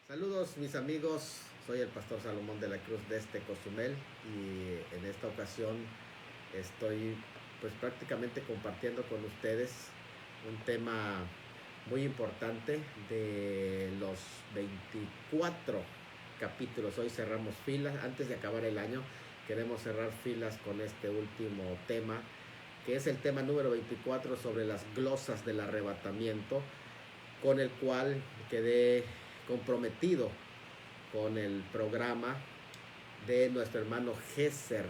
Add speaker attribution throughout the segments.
Speaker 1: Saludos mis amigos, soy el pastor Salomón de la Cruz desde Cozumel y en esta ocasión estoy pues prácticamente compartiendo con ustedes un tema muy importante de los 24 capítulos. Hoy cerramos filas, antes de acabar el año queremos cerrar filas con este último tema, que es el tema número 24 sobre las glosas del arrebatamiento, con el cual quedé comprometido con el programa de nuestro hermano Gesser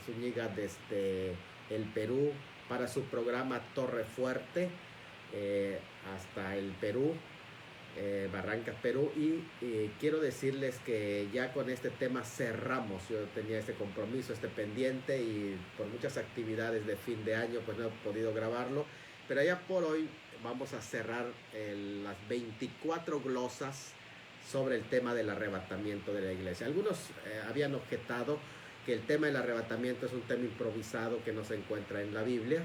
Speaker 1: Zúñiga desde el Perú para su programa Torre Fuerte hasta el Perú, Barrancas, Perú. Y quiero decirles que ya con este tema cerramos. Yo tenía este compromiso, este pendiente, y por muchas actividades de fin de año pues no he podido grabarlo, pero ya por hoy vamos a cerrar las 24 glosas sobre el tema del arrebatamiento de la iglesia. Algunos habían objetado que el tema del arrebatamiento es un tema improvisado que no se encuentra en la Biblia,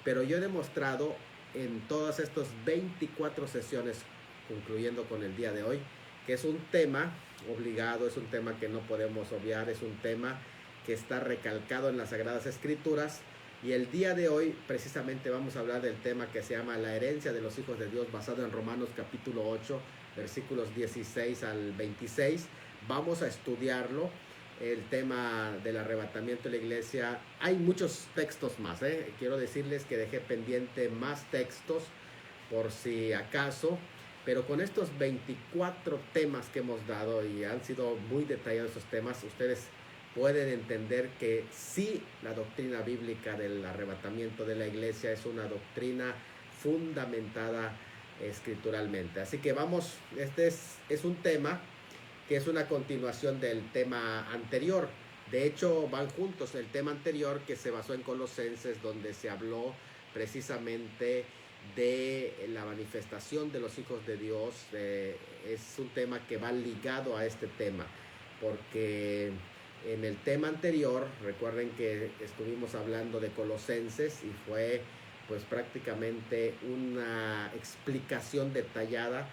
Speaker 1: pero yo he demostrado en todas estas 24 sesiones, concluyendo con el día de hoy, que es un tema obligado, es un tema que no podemos obviar, es un tema que está recalcado en las Sagradas Escrituras. Y el día de hoy precisamente vamos a hablar del tema que se llama la herencia de los hijos de Dios, basado en Romanos capítulo 8, versículos 16 al 26. Vamos a estudiarlo, el tema del arrebatamiento de la iglesia. Hay muchos textos más, quiero decirles que dejé pendiente más textos por si acaso, pero con estos 24 temas que hemos dado, y han sido muy detallados esos temas, ustedes pueden entender que sí, la doctrina bíblica del arrebatamiento de la iglesia es una doctrina fundamentada escrituralmente. Así que vamos, este es un tema que es una continuación del tema anterior. De hecho, van juntos. El tema anterior, que se basó en Colosenses, donde se habló precisamente de la manifestación de los hijos de Dios, es un tema que va ligado a este tema, porque en el tema anterior, recuerden que estuvimos hablando de Colosenses y fue pues prácticamente una explicación detallada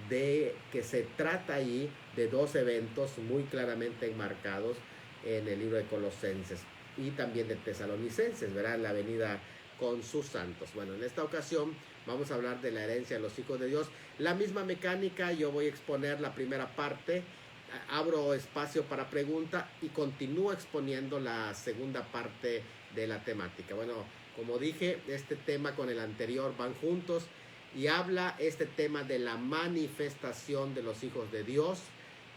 Speaker 1: de que se trata ahí de dos eventos muy claramente enmarcados en el libro de Colosenses y también de Tesalonicenses, ¿verdad? La venida con sus santos. Bueno, en esta ocasión vamos a hablar de la herencia de los hijos de Dios. La misma mecánica, yo voy a exponer la primera parte, abro espacio para pregunta y continúo exponiendo la segunda parte de la temática. Bueno, como dije, este tema con el anterior van juntos y habla este tema de la manifestación de los hijos de Dios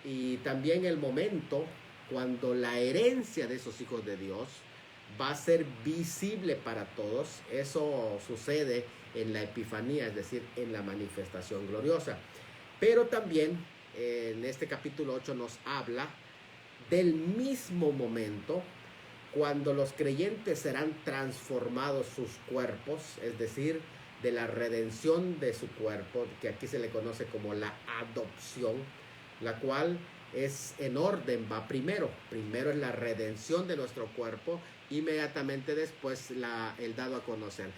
Speaker 1: y también el momento cuando la herencia de esos hijos de Dios va a ser visible para todos. Eso sucede en la Epifanía, es decir, en la manifestación gloriosa. Pero también en este capítulo 8 nos habla del mismo momento cuando los creyentes serán transformados sus cuerpos, es decir, de la redención de su cuerpo, que aquí se le conoce como la adopción, la cual es en orden, va primero es la redención de nuestro cuerpo, inmediatamente después el dado a conocer.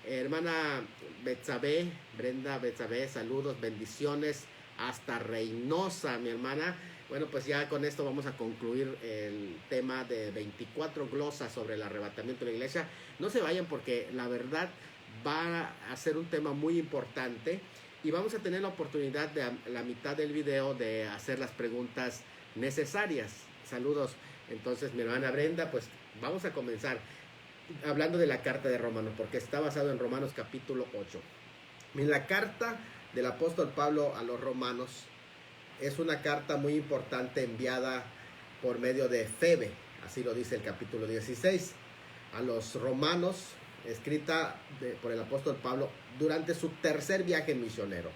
Speaker 1: Hermana Betsabe, Brenda Betsabe, saludos, bendiciones hasta Reynosa, mi hermana. Bueno, pues ya con esto vamos a concluir el tema de 24 glosas sobre el arrebatamiento de la iglesia. No se vayan, porque la verdad va a ser un tema muy importante y vamos a tener la oportunidad de a la mitad del video de hacer las preguntas necesarias. Saludos. Entonces, mi hermana Brenda, pues vamos a comenzar hablando de la carta de Romanos, porque está basado en Romanos capítulo 8. En la carta del apóstol Pablo a los romanos es una carta muy importante enviada por medio de Febe, así lo dice el capítulo 16, a los romanos, escrita por el apóstol Pablo durante su tercer viaje misionero.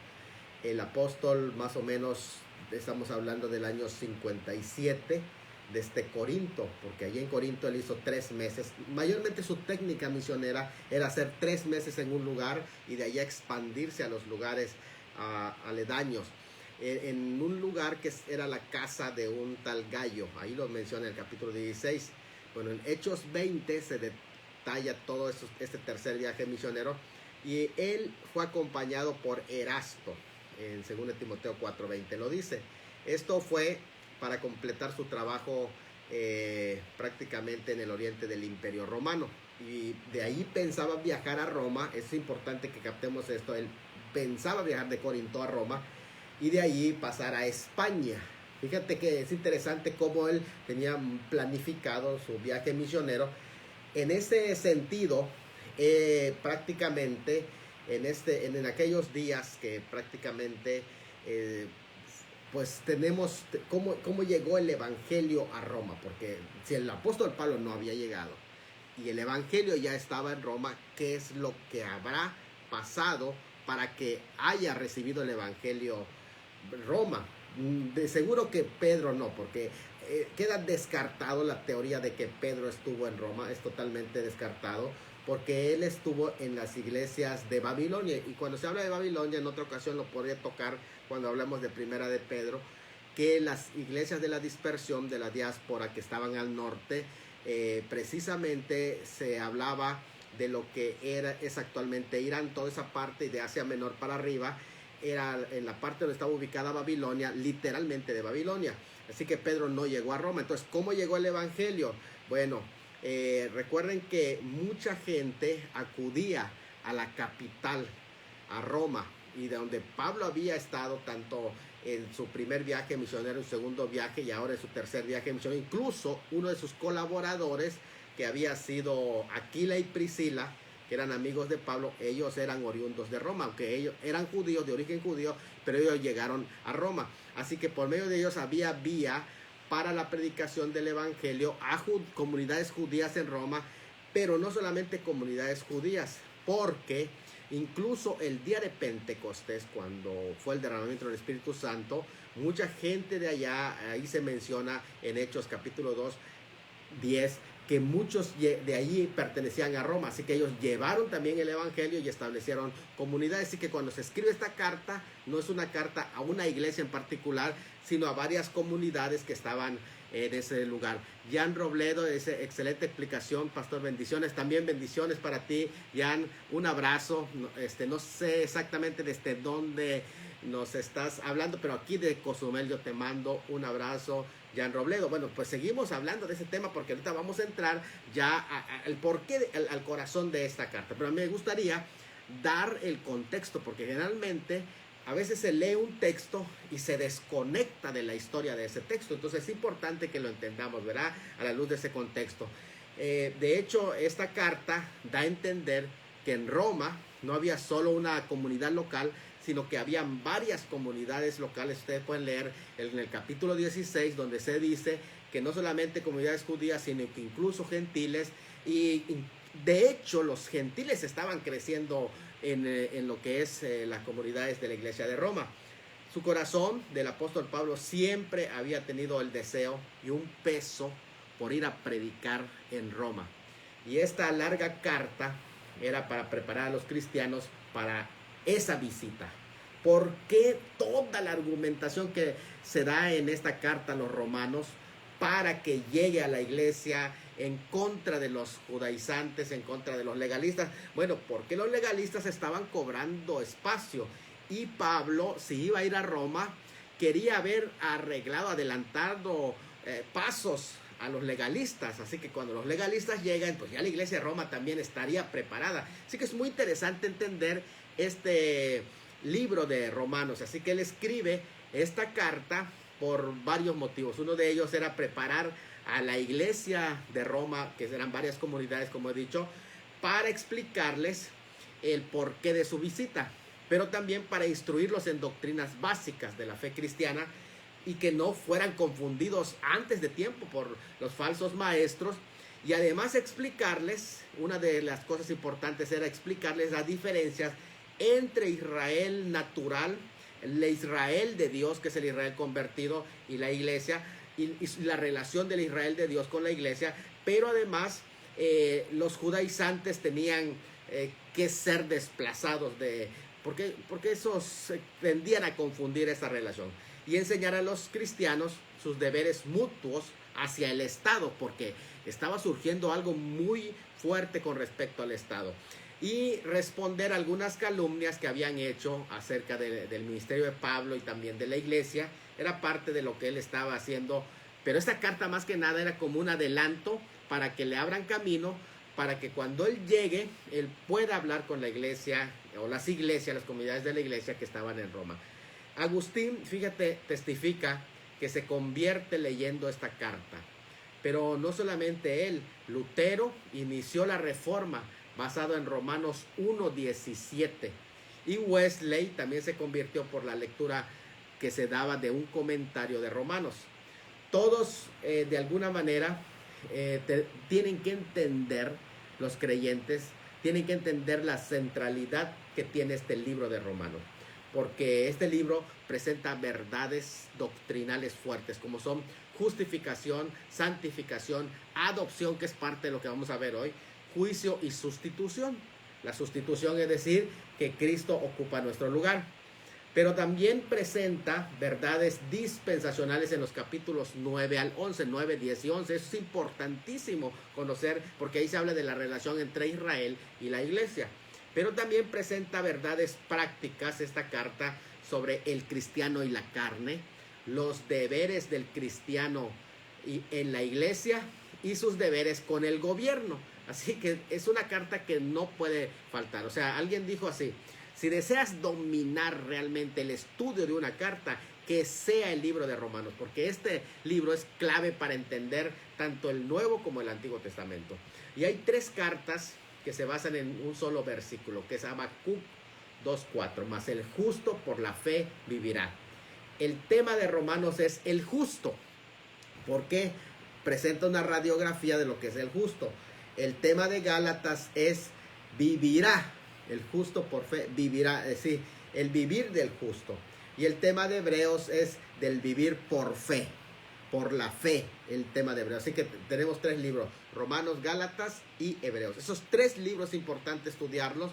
Speaker 1: El apóstol, más o menos, estamos hablando del año 57 desde Corinto, porque allí en Corinto él hizo 3 meses. Mayormente su técnica misionera era hacer 3 meses en un lugar y de allá expandirse a los lugares aledaños. En un lugar que era la casa de un tal Gallo, ahí lo menciona en el capítulo 16. Bueno, en Hechos 20 se detalla todo este tercer viaje misionero, y él fue acompañado por Erasto. en 2 Timoteo 4:20 lo dice. Esto fue para completar su trabajo prácticamente en el oriente del Imperio Romano. Y de ahí pensaba viajar a Roma. Es importante que captemos esto. Él pensaba viajar de Corinto a Roma y de allí pasar a España. Fíjate que es interesante cómo él tenía planificado su viaje misionero. En ese sentido, prácticamente en aquellos días que prácticamente pues tenemos cómo llegó el evangelio a Roma, porque si el apóstol Pablo no había llegado y el evangelio ya estaba en Roma, ¿qué es lo que habrá pasado para que haya recibido el evangelio Roma? De seguro que Pedro no, porque queda descartado la teoría de que Pedro estuvo en Roma. Es totalmente descartado, porque él estuvo en las iglesias de Babilonia. Y cuando se habla de Babilonia, en otra ocasión lo podría tocar cuando hablamos de Primera de Pedro, que las iglesias de la dispersión, de la diáspora que estaban al norte, precisamente se hablaba de lo que es actualmente Irán, toda esa parte de Asia Menor para arriba, era en la parte donde estaba ubicada Babilonia, literalmente de Babilonia. Así que Pedro no llegó a Roma. Entonces, ¿cómo llegó el evangelio? Bueno, recuerden que mucha gente acudía a la capital, a Roma, y de donde Pablo había estado tanto en su primer viaje misionero, en su segundo viaje y ahora en su tercer viaje misionero. Incluso uno de sus colaboradores, que había sido Aquila y Priscila, que eran amigos de Pablo, ellos eran oriundos de Roma, aunque ellos eran judíos, de origen judío, pero ellos llegaron a Roma. Así que por medio de ellos había vía para la predicación del evangelio a comunidades judías en Roma, pero no solamente comunidades judías, porque incluso el día de Pentecostés, cuando fue el derramamiento del Espíritu Santo, mucha gente de allá, ahí se menciona en Hechos capítulo 2, 10, que muchos de allí pertenecían a Roma, así que ellos llevaron también el evangelio y establecieron comunidades. Así que cuando se escribe esta carta, no es una carta a una iglesia en particular, sino a varias comunidades que estaban en ese lugar. Jan Robledo, esa excelente explicación, pastor, bendiciones. También bendiciones para ti, Jan, un abrazo. No sé exactamente desde dónde nos estás hablando, pero aquí de Cozumel yo te mando un abrazo, Jan Robledo. Bueno, pues seguimos hablando de ese tema, porque ahorita vamos a entrar ya al porqué, al corazón de esta carta. Pero a mí me gustaría dar el contexto, porque generalmente a veces se lee un texto y se desconecta de la historia de ese texto. Entonces es importante que lo entendamos, ¿verdad? A la luz de ese contexto. De hecho, esta carta da a entender que en Roma no había solo una comunidad local, sino que habían varias comunidades locales. Ustedes pueden leer en el capítulo 16, donde se dice que no solamente comunidades judías, sino que incluso gentiles. Y de hecho, los gentiles estaban creciendo en lo que es las comunidades de la iglesia de Roma. Su corazón del apóstol Pablo siempre había tenido el deseo y un peso por ir a predicar en Roma. Y esta larga carta era para preparar a los cristianos para esa visita. ¿Por qué toda la argumentación que se da en esta carta a los romanos para que llegue a la iglesia en contra de los judaizantes, en contra de los legalistas? Bueno, porque los legalistas estaban cobrando espacio y Pablo, si iba a ir a Roma, quería haber arreglado, adelantado pasos a los legalistas. Así que cuando los legalistas llegan, pues ya la iglesia de Roma también estaría preparada. Así que es muy interesante entender este libro de Romanos. Así que él escribe esta carta por varios motivos. Uno de ellos era preparar a la iglesia de Roma, que eran varias comunidades, como he dicho, para explicarles el porqué de su visita, pero también para instruirlos en doctrinas básicas de la fe cristiana y que no fueran confundidos antes de tiempo por los falsos maestros. Y además explicarles, una de las cosas importantes era explicarles las diferencias entre Israel natural, el Israel de Dios, que es el Israel convertido, y la iglesia, y la relación del Israel de Dios con la iglesia. Pero además los judaizantes tenían que ser desplazados porque esos tendían a confundir esa relación, y enseñar a los cristianos sus deberes mutuos hacia el Estado, porque estaba surgiendo algo muy fuerte con respecto al Estado. y responder algunas calumnias que habían hecho acerca del ministerio de Pablo y también de la iglesia. Era parte de lo que él estaba haciendo, pero esta carta más que nada era como un adelanto para que le abran camino, para que cuando él llegue, él pueda hablar con la iglesia o las iglesias, las comunidades de la iglesia que estaban en Roma. Agustín, fíjate, testifica que se convierte leyendo esta carta. Pero no solamente él, Lutero inició la reforma basado en Romanos 1:17. Y Wesley también se convirtió por la lectura que se daba de un comentario de Romanos. Todos, de alguna manera, tienen que entender, los creyentes, tienen que entender la centralidad que tiene este libro de Romanos. Porque este libro presenta verdades doctrinales fuertes, como son justificación, santificación, adopción, que es parte de lo que vamos a ver hoy, juicio y sustitución. La sustitución es decir, que Cristo ocupa nuestro lugar. Pero también presenta verdades dispensacionales en los capítulos 9 al 11, 9, 10 y 11. Eso es importantísimo conocer, porque ahí se habla de la relación entre Israel y la iglesia. Pero también presenta verdades prácticas esta carta sobre el cristiano y la carne, los deberes del cristiano en la iglesia y sus deberes con el gobierno. Así que es una carta que no puede faltar. O sea, alguien dijo así: si deseas dominar realmente el estudio de una carta, que sea el libro de Romanos, porque este libro es clave para entender tanto el Nuevo como el Antiguo Testamento. Y hay 3 cartas que se basan en un solo versículo, que es Habacuc 2:4, mas el justo por la fe vivirá. El tema de Romanos es el justo, porque presenta una radiografía de lo que es el justo. El tema de Gálatas es vivirá, el justo por fe vivirá, es decir, el vivir del justo. Y el tema de Hebreos es del vivir por fe, por la fe, el tema de Hebreos. Así que tenemos 3 libros: Romanos, Gálatas y Hebreos. Esos 3 libros es importante estudiarlos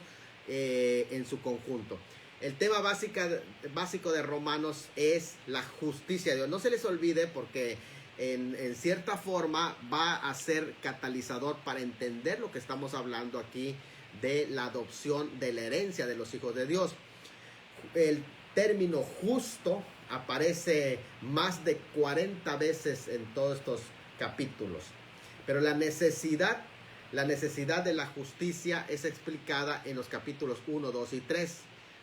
Speaker 1: en su conjunto. El tema básico de Romanos es la justicia de Dios. No se les olvide, porque en cierta forma va a ser catalizador para entender lo que estamos hablando aquí de la adopción, de la herencia de los hijos de Dios. El término justo aparece más de 40 veces en todos estos capítulos. Pero la necesidad de la justicia es explicada en los capítulos 1, 2 y 3.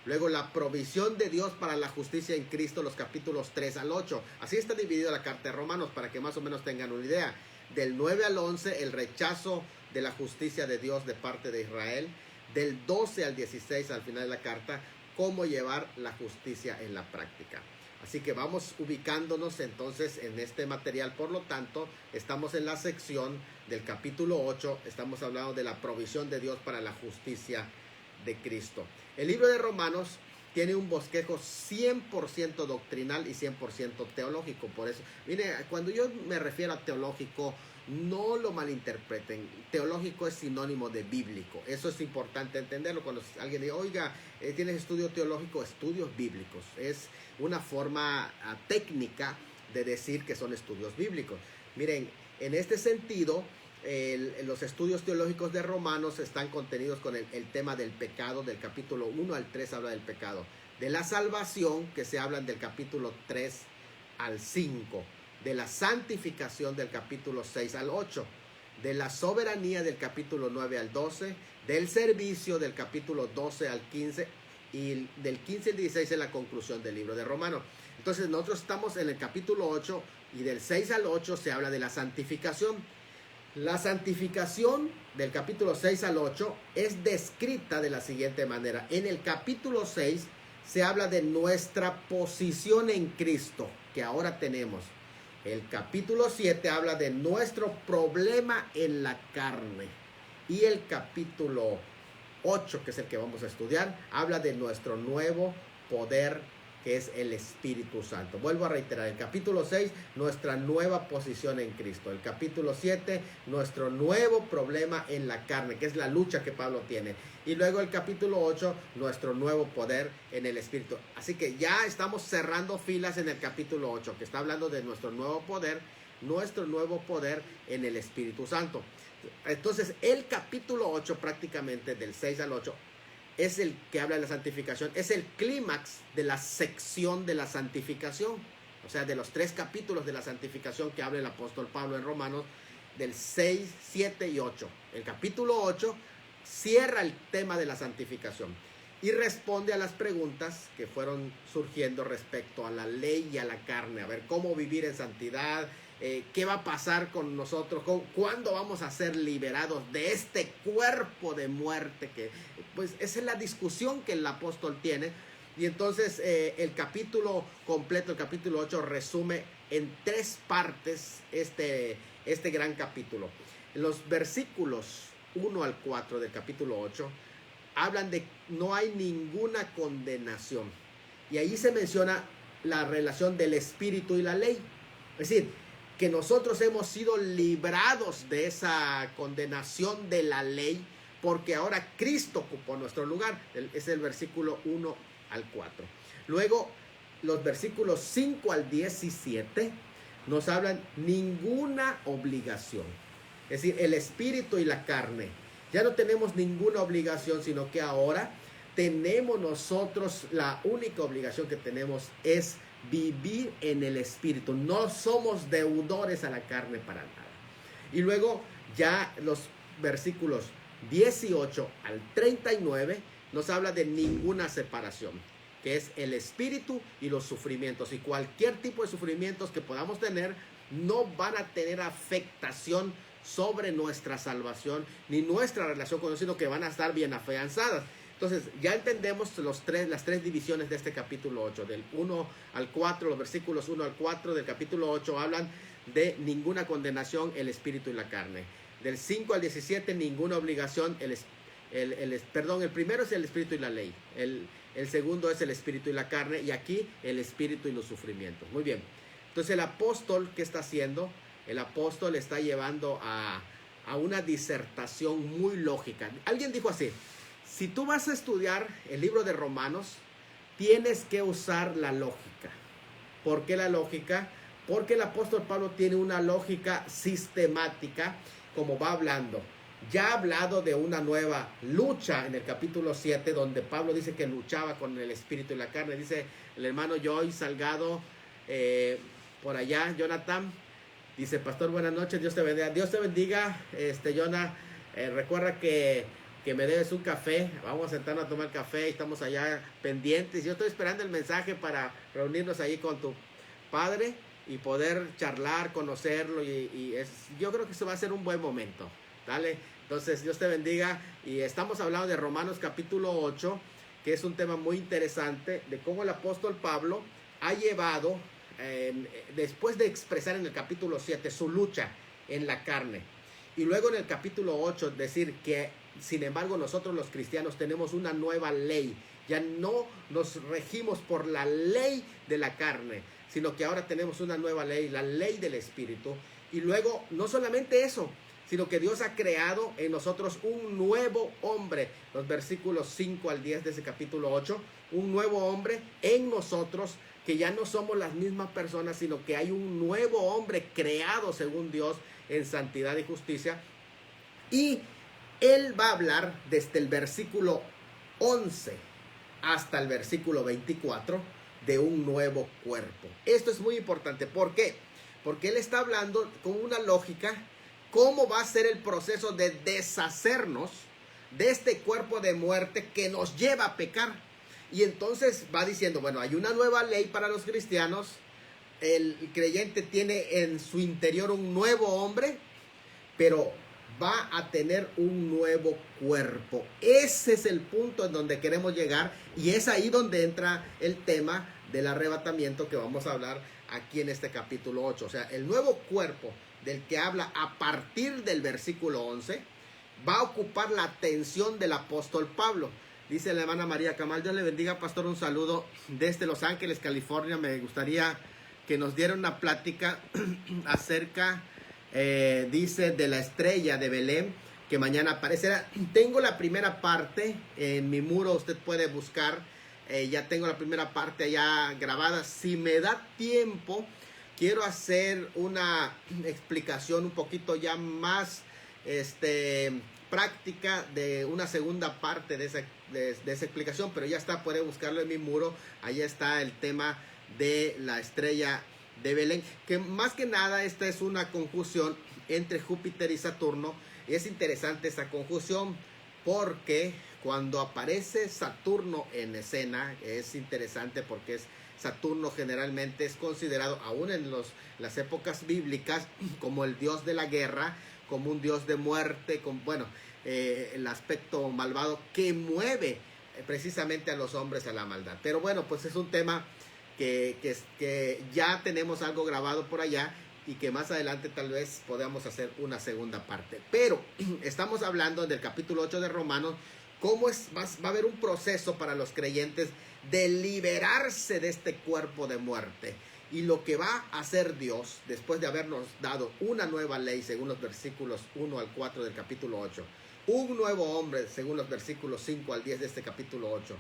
Speaker 1: Luego la provisión de Dios para la justicia en Cristo, los capítulos 3 al 8. Así está dividida la carta de Romanos, para que más o menos tengan una idea. Del 9 al 11, el rechazo de la justicia de Dios de parte de Israel. Del 12 al 16, al final de la carta, cómo llevar la justicia en la práctica. Así que vamos ubicándonos entonces en este material. Por lo tanto, estamos en la sección del capítulo 8. Estamos hablando de la provisión de Dios para la justicia de Cristo. El libro de Romanos tiene un bosquejo 100% doctrinal y 100% teológico. Por eso, mire, cuando yo me refiero a teológico, no lo malinterpreten. Teológico es sinónimo de bíblico. Eso es importante entenderlo. Cuando alguien dice, oiga, ¿tienes estudio teológico? Estudios bíblicos. Es una forma técnica de decir que son estudios bíblicos. Miren, en este sentido, los estudios teológicos de Romanos están contenidos con el tema del pecado. Del capítulo 1 al 3 habla del pecado. De la salvación, que se hablan del capítulo 3 al 5. De la santificación del capítulo 6 al 8, de la soberanía del capítulo 9 al 12, del servicio del capítulo 12 al 15 y del 15 al 16 en la conclusión del libro de Romanos. Entonces nosotros estamos en el capítulo 8 y del 6 al 8 se habla de la santificación. La santificación del capítulo 6 al 8 es descrita de la siguiente manera. En el capítulo 6 se habla de nuestra posición en Cristo que ahora tenemos. El capítulo 7 habla de nuestro problema en la carne. Y el capítulo 8, que es el que vamos a estudiar, habla de nuestro nuevo poder, que es el Espíritu Santo. Vuelvo a reiterar, el capítulo 6, nuestra nueva posición en Cristo. El capítulo 7, nuestro nuevo problema en la carne, que es la lucha que Pablo tiene. Y luego el capítulo 8, nuestro nuevo poder en el Espíritu. Así que ya estamos cerrando filas en el capítulo 8, que está hablando de nuestro nuevo poder en el Espíritu Santo. Entonces, el capítulo 8 prácticamente, del 6 al 8, es el que habla de la santificación, es el clímax de la sección de la santificación, o sea, de los 3 capítulos de la santificación que habla el apóstol Pablo en Romanos, del 6, 7 y 8. El capítulo 8 cierra el tema de la santificación y responde a las preguntas que fueron surgiendo respecto a la ley y a la carne, a ver cómo vivir en santidad, qué va a pasar con nosotros, cuándo vamos a ser liberados de este cuerpo de muerte, que pues esa es la discusión que el apóstol tiene. Y entonces el capítulo completo, el capítulo 8, resume en 3 partes este gran capítulo. Los versículos 1 al 4 del capítulo 8 hablan de no hay ninguna condenación. Y ahí se menciona la relación del espíritu y la ley. Es decir, que nosotros hemos sido librados de esa condenación de la ley porque ahora Cristo ocupó nuestro lugar. Es el versículo 1 al 4. Luego, los versículos 5 al 17 nos hablan ninguna obligación. Es decir, el espíritu y la carne. Ya no tenemos ninguna obligación, sino que ahora tenemos nosotros, la única obligación que tenemos es vivir en el espíritu. No somos deudores a la carne para nada. Y luego ya los versículos 18 al 39 nos habla de ninguna separación, que es el espíritu y los sufrimientos. Y cualquier tipo de sufrimientos que podamos tener no van a tener afectación sobre nuestra salvación ni nuestra relación con Dios, sino que van a estar bien afianzadas. Entonces ya entendemos las tres divisiones de este capítulo 8, del 1 al 4, los versículos 1 al 4 del capítulo 8 hablan de ninguna condenación, el espíritu y la carne. Del 5 al 17, ninguna obligación, el primero es el espíritu y la ley, el segundo es el espíritu y la carne, y aquí el espíritu y los sufrimientos. Muy bien, entonces el apóstol, ¿qué está haciendo? El apóstol está llevando a una disertación muy lógica. Alguien dijo así: si tú vas a estudiar el libro de Romanos, tienes que usar la lógica. ¿Por qué la lógica? Porque el apóstol Pablo tiene una lógica sistemática, como va hablando. Ya ha hablado de una nueva lucha en el capítulo 7, donde Pablo dice que luchaba con el espíritu y la carne. Dice el hermano Joy Salgado, por allá, Jonathan, dice: pastor, buenas noches, Dios te bendiga. Dios te bendiga, Jonah. Recuerda que me debes un café. Vamos a sentarnos a tomar café. Estamos allá pendientes. Yo estoy esperando el mensaje para reunirnos ahí con tu padre y poder charlar, conocerlo. Yo creo que eso va a ser un buen momento. Dale. Entonces, Dios te bendiga. Y estamos hablando de Romanos capítulo 8, que es un tema muy interesante, de cómo el apóstol Pablo ha llevado, después de expresar en el capítulo 7 su lucha en la carne, y luego en el capítulo 8 decir que, sin embargo, nosotros los cristianos tenemos una nueva ley. Ya no nos regimos por la ley de la carne, sino que ahora tenemos una nueva ley, la ley del espíritu. Y luego, no solamente eso, sino que Dios ha creado en nosotros un nuevo hombre. Los versículos 5 al 10 de ese capítulo 8, un nuevo hombre en nosotros, que ya no somos las mismas personas, sino que hay un nuevo hombre creado según Dios en santidad y justicia. Y él va a hablar desde el versículo 11 hasta el versículo 24 de un nuevo cuerpo. Esto es muy importante. ¿Por qué? Porque él está hablando con una lógica, cómo va a ser el proceso de deshacernos de este cuerpo de muerte que nos lleva a pecar. Y entonces va diciendo, bueno, hay una nueva ley para los cristianos. El creyente tiene en su interior un nuevo hombre, pero va a tener un nuevo cuerpo. Ese es el punto en donde queremos llegar, y es ahí donde entra el tema del arrebatamiento que vamos a hablar aquí en este capítulo 8. O sea, el nuevo cuerpo del que habla a partir del versículo 11 va a ocupar la atención del apóstol Pablo. Dice la hermana María Camal: Dios le bendiga, pastor, un saludo desde Los Ángeles, California. Me gustaría que nos diera una plática acerca, dice, de la estrella de Belén, que mañana aparecerá. Tengo la primera parte en mi muro, usted puede buscar, ya tengo la primera parte allá grabada. Si me da tiempo, quiero hacer una explicación un poquito ya más práctica de una segunda parte de esa explicación, pero ya está, puede buscarlo en mi muro. Ahí está el tema de la estrella de Belén, que más que nada esta es una conjunción entre Júpiter y Saturno. Y es interesante esa conjunción porque cuando aparece Saturno en escena, es interesante porque Saturno generalmente es considerado, aún en las épocas bíblicas, como el dios de la guerra, como un dios de muerte, el aspecto malvado que mueve precisamente a los hombres a la maldad. Pero bueno, pues es un tema que ya tenemos algo grabado por allá y que más adelante tal vez podamos hacer una segunda parte. Pero estamos hablando del capítulo 8 de Romanos, cómo va a haber un proceso para los creyentes de liberarse de este cuerpo de muerte. Y lo que va a hacer Dios, después de habernos dado una nueva ley, según los versículos 1 al 4 del capítulo 8, un nuevo hombre, según los versículos 5 al 10 de este capítulo 8,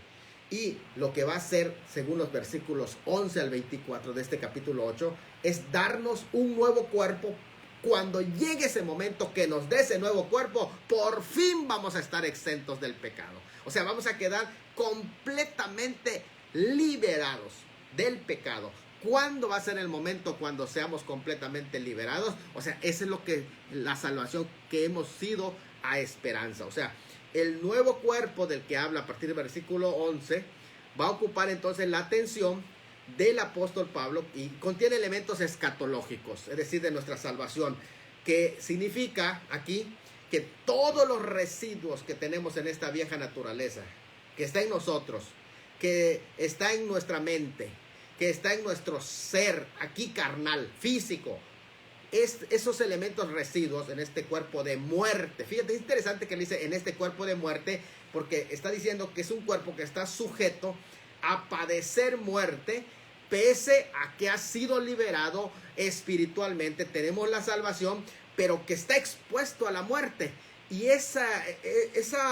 Speaker 1: y lo que va a hacer, según los versículos 11 al 24 de este capítulo 8, es darnos un nuevo cuerpo. Cuando llegue ese momento que nos dé ese nuevo cuerpo, por fin vamos a estar exentos del pecado. O sea, vamos a quedar completamente liberados del pecado. ¿Cuándo va a ser el momento cuando seamos completamente liberados? O sea, esa es la salvación que hemos sido a esperanza. O sea, el nuevo cuerpo del que habla a partir del versículo 11 va a ocupar entonces la atención del apóstol Pablo y contiene elementos escatológicos, es decir, de nuestra salvación, que significa aquí que todos los residuos que tenemos en esta vieja naturaleza, que está en nosotros, que está en nuestra mente, que está en nuestro ser aquí carnal, físico, esos elementos residuos en este cuerpo de muerte. Fíjate, es interesante que le dice en este cuerpo de muerte, porque está diciendo que es un cuerpo que está sujeto a padecer muerte, pese a que ha sido liberado espiritualmente. Tenemos la salvación, pero que está expuesto a la muerte. Y esa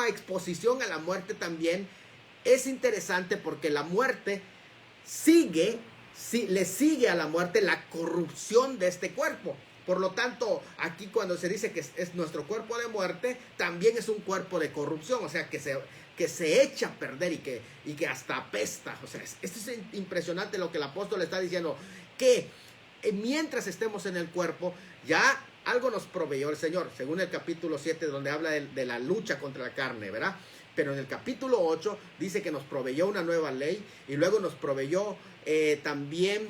Speaker 1: exposición a la muerte también es interesante porque la muerte le sigue a la muerte la corrupción de este cuerpo. Por lo tanto, aquí cuando se dice que es nuestro cuerpo de muerte, también es un cuerpo de corrupción, o sea, que se echa a perder y que hasta apesta. O sea, esto es impresionante lo que el apóstol está diciendo, que mientras estemos en el cuerpo, ya algo nos proveyó el Señor, según el capítulo 7, donde habla de la lucha contra la carne, ¿verdad? Pero en el capítulo 8 dice que nos proveyó una nueva ley y luego nos proveyó también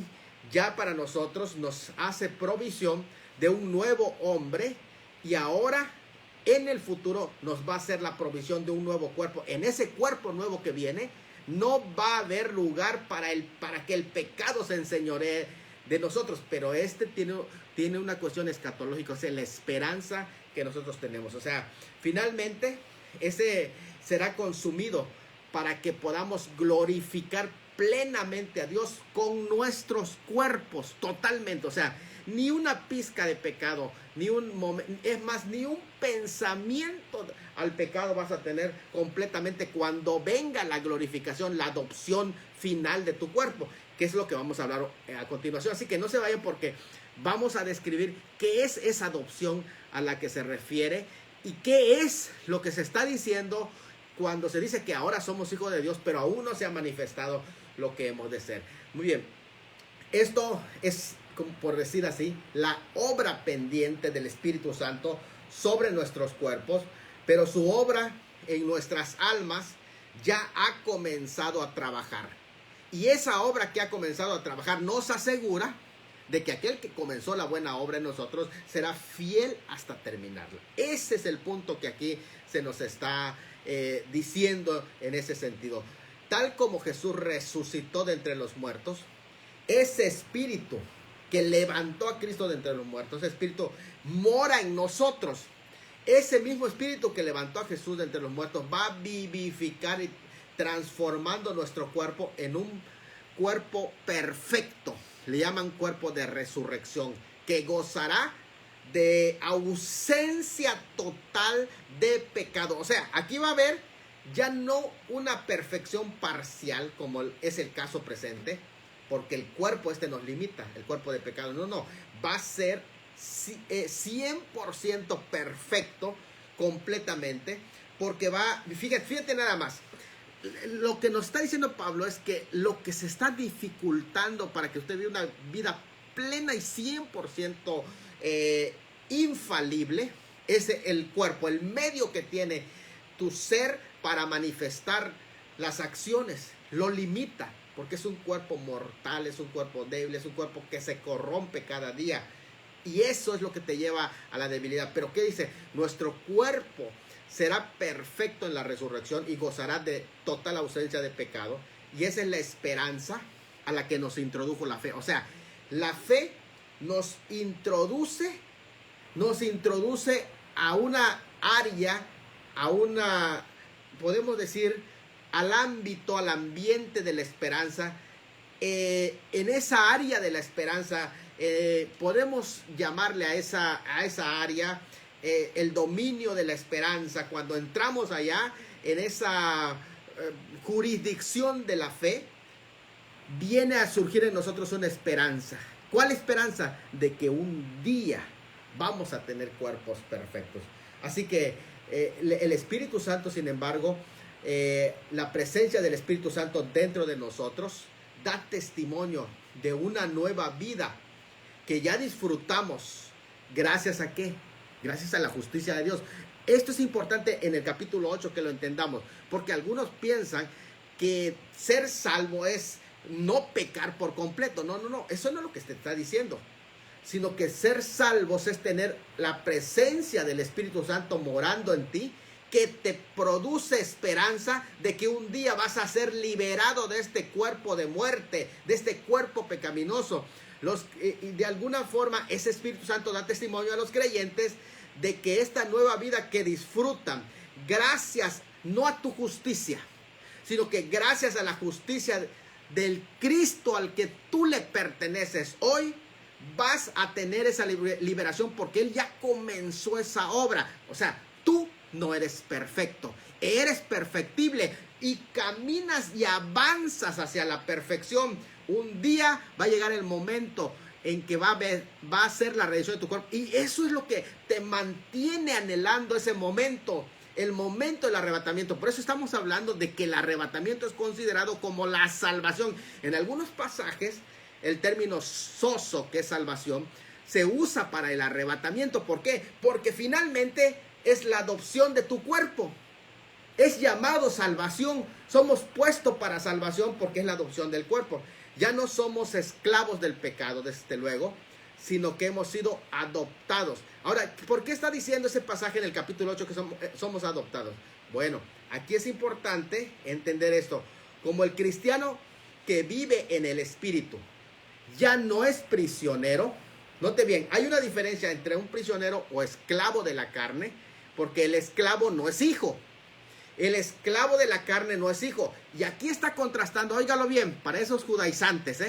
Speaker 1: ya para nosotros, nos hace provisión de un nuevo hombre y ahora en el futuro nos va a hacer la provisión de un nuevo cuerpo. En ese cuerpo nuevo que viene no va a haber lugar para que el pecado se enseñoree de nosotros, pero tiene una cuestión escatológica, o sea, la esperanza que nosotros tenemos. O sea, finalmente ese será consumido para que podamos glorificar plenamente a Dios con nuestros cuerpos totalmente. O sea, ni una pizca de pecado, ni un pensamiento al pecado vas a tener completamente cuando venga la glorificación, la adopción final de tu cuerpo, que es lo que vamos a hablar a continuación. Así que no se vayan, porque vamos a describir qué es esa adopción a la que se refiere y qué es lo que se está diciendo cuando se dice que ahora somos hijos de Dios, pero aún no se ha manifestado lo que hemos de ser. Muy bien, esto es, por decir así, la obra pendiente del Espíritu Santo sobre nuestros cuerpos, pero su obra en nuestras almas ya ha comenzado a trabajar. Y esa obra que ha comenzado a trabajar nos asegura de que aquel que comenzó la buena obra en nosotros será fiel hasta terminarla. Ese es el punto que aquí se nos está diciendo en ese sentido. Tal como Jesús resucitó de entre los muertos, ese espíritu que levantó a Cristo de entre los muertos, ese espíritu mora en nosotros. Ese mismo espíritu que levantó a Jesús de entre los muertos va a vivificar y transformando nuestro cuerpo en un cuerpo perfecto. Le llaman cuerpo de resurrección, que gozará de ausencia total de pecado. O sea, aquí va a haber ya no una perfección parcial como es el caso presente, porque el cuerpo nos limita, el cuerpo de pecado. No, va a ser 100% perfecto completamente, porque fíjate nada más, lo que nos está diciendo Pablo es que lo que se está dificultando para que usted viva una vida plena y 100% infalible es el cuerpo, el medio que tiene tu ser para manifestar las acciones, lo limita, porque es un cuerpo mortal, es un cuerpo débil, es un cuerpo que se corrompe cada día, y eso es lo que te lleva a la debilidad. Pero ¿qué dice? Nuestro cuerpo será perfecto en la resurrección y gozará de total ausencia de pecado, y esa es la esperanza a la que nos introdujo la fe. O sea, la fe nos introduce a una área, podemos decir, al ambiente de la esperanza. En esa área de la esperanza, podemos llamarle a esa área el dominio de la esperanza. Cuando entramos allá, en esa jurisdicción de la fe, viene a surgir en nosotros una esperanza. ¿Cuál esperanza? De que un día vamos a tener cuerpos perfectos. Así que el Espíritu Santo, sin embargo, la presencia del Espíritu Santo dentro de nosotros da testimonio de una nueva vida que ya disfrutamos. ¿Gracias a qué? Gracias a la justicia de Dios. Esto es importante en el capítulo 8 que lo entendamos, porque algunos piensan que ser salvo es no pecar por completo. No, eso no es lo que se está diciendo, sino que ser salvos es tener la presencia del Espíritu Santo morando en ti, que te produce esperanza de que un día vas a ser liberado de este cuerpo de muerte, de este cuerpo pecaminoso. Y de alguna forma ese Espíritu Santo da testimonio a los creyentes de que esta nueva vida que disfrutan, gracias no a tu justicia, sino que gracias a la justicia del Cristo al que tú le perteneces, hoy vas a tener esa liberación, porque Él ya comenzó esa obra. O sea, tú no eres perfecto, eres perfectible y caminas y avanzas hacia la perfección. Un día va a llegar el momento en que va a ser la redención de tu cuerpo, y eso es lo que te mantiene anhelando ese momento, el momento del arrebatamiento. Por eso estamos hablando de que el arrebatamiento es considerado como la salvación. En algunos pasajes el término sozo, que es salvación, se usa para el arrebatamiento. ¿Por qué? Porque finalmente es la adopción de tu cuerpo. Es llamado salvación. Somos puestos para salvación porque es la adopción del cuerpo. Ya no somos esclavos del pecado, desde luego, sino que hemos sido adoptados. Ahora, ¿por qué está diciendo ese pasaje en el capítulo 8 que somos adoptados? Bueno, aquí es importante entender esto. Como el cristiano que vive en el Espíritu ya no es prisionero. Note bien, hay una diferencia entre un prisionero o esclavo de la carne, porque el esclavo no es hijo. El esclavo de la carne no es hijo. Y aquí está contrastando, óigalo bien, para esos judaizantes,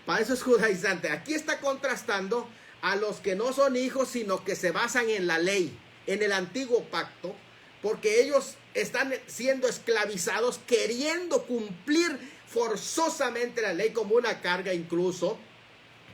Speaker 1: para esos judaizantes, aquí está contrastando a los que no son hijos, sino que se basan en la ley, en el antiguo pacto, porque ellos están siendo esclavizados, queriendo cumplir forzosamente la ley como una carga, incluso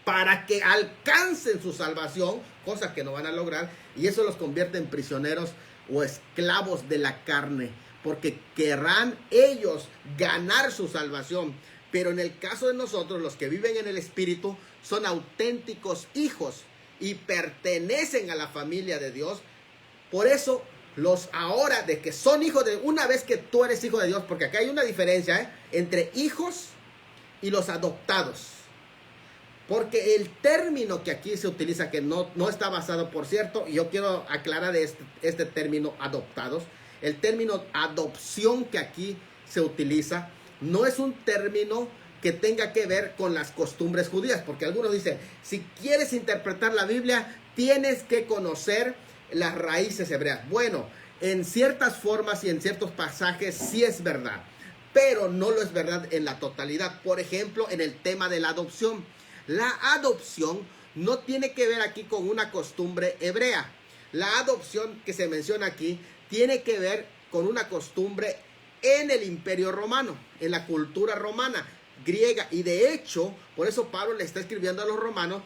Speaker 1: para que alcancen su salvación, cosa que no van a lograr, y eso los convierte en prisioneros o esclavos de la carne, porque querrán ellos ganar su salvación. Pero en el caso de nosotros, los que viven en el Espíritu, son auténticos hijos y pertenecen a la familia de Dios. Por eso, ahora de que son hijos de, una vez que tú eres hijo de Dios, porque acá hay una diferencia entre hijos y los adoptados. Porque el término que aquí se utiliza, que no está basado, por cierto, y yo quiero aclarar este término adoptados, el término adopción que aquí se utiliza, no es un término que tenga que ver con las costumbres judías, porque algunos dicen, si quieres interpretar la Biblia, tienes que conocer las raíces hebreas. Bueno, en ciertas formas y en ciertos pasajes sí es verdad, pero no lo es verdad en la totalidad. Por ejemplo, en el tema de la adopción. La adopción no tiene que ver aquí con una costumbre hebrea. La adopción que se menciona aquí tiene que ver con una costumbre en el Imperio Romano, en la cultura romana, griega. Y de hecho, por eso Pablo le está escribiendo a los romanos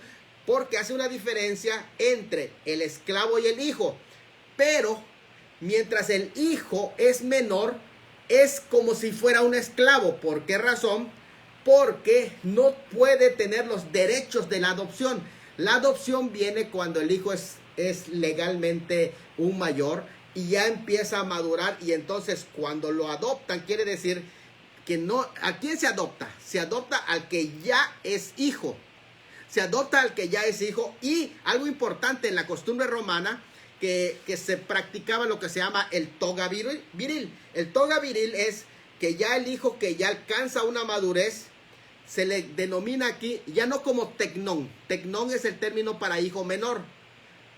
Speaker 1: porque hace una diferencia entre el esclavo y el hijo. Pero mientras el hijo es menor, es como si fuera un esclavo. ¿Por qué razón? Porque no puede tener los derechos de la adopción. La adopción viene cuando el hijo es legalmente un mayor y ya empieza a madurar, y entonces cuando lo adoptan quiere decir que no. ¿A quién se adopta? Se adopta al que ya es hijo. Se adopta al que ya es hijo. Y algo importante en la costumbre romana, que se practicaba lo que se llama el toga viril. El toga viril es que ya el hijo que ya alcanza una madurez, se le denomina aquí ya no como tecnón. Tecnón es el término para hijo menor,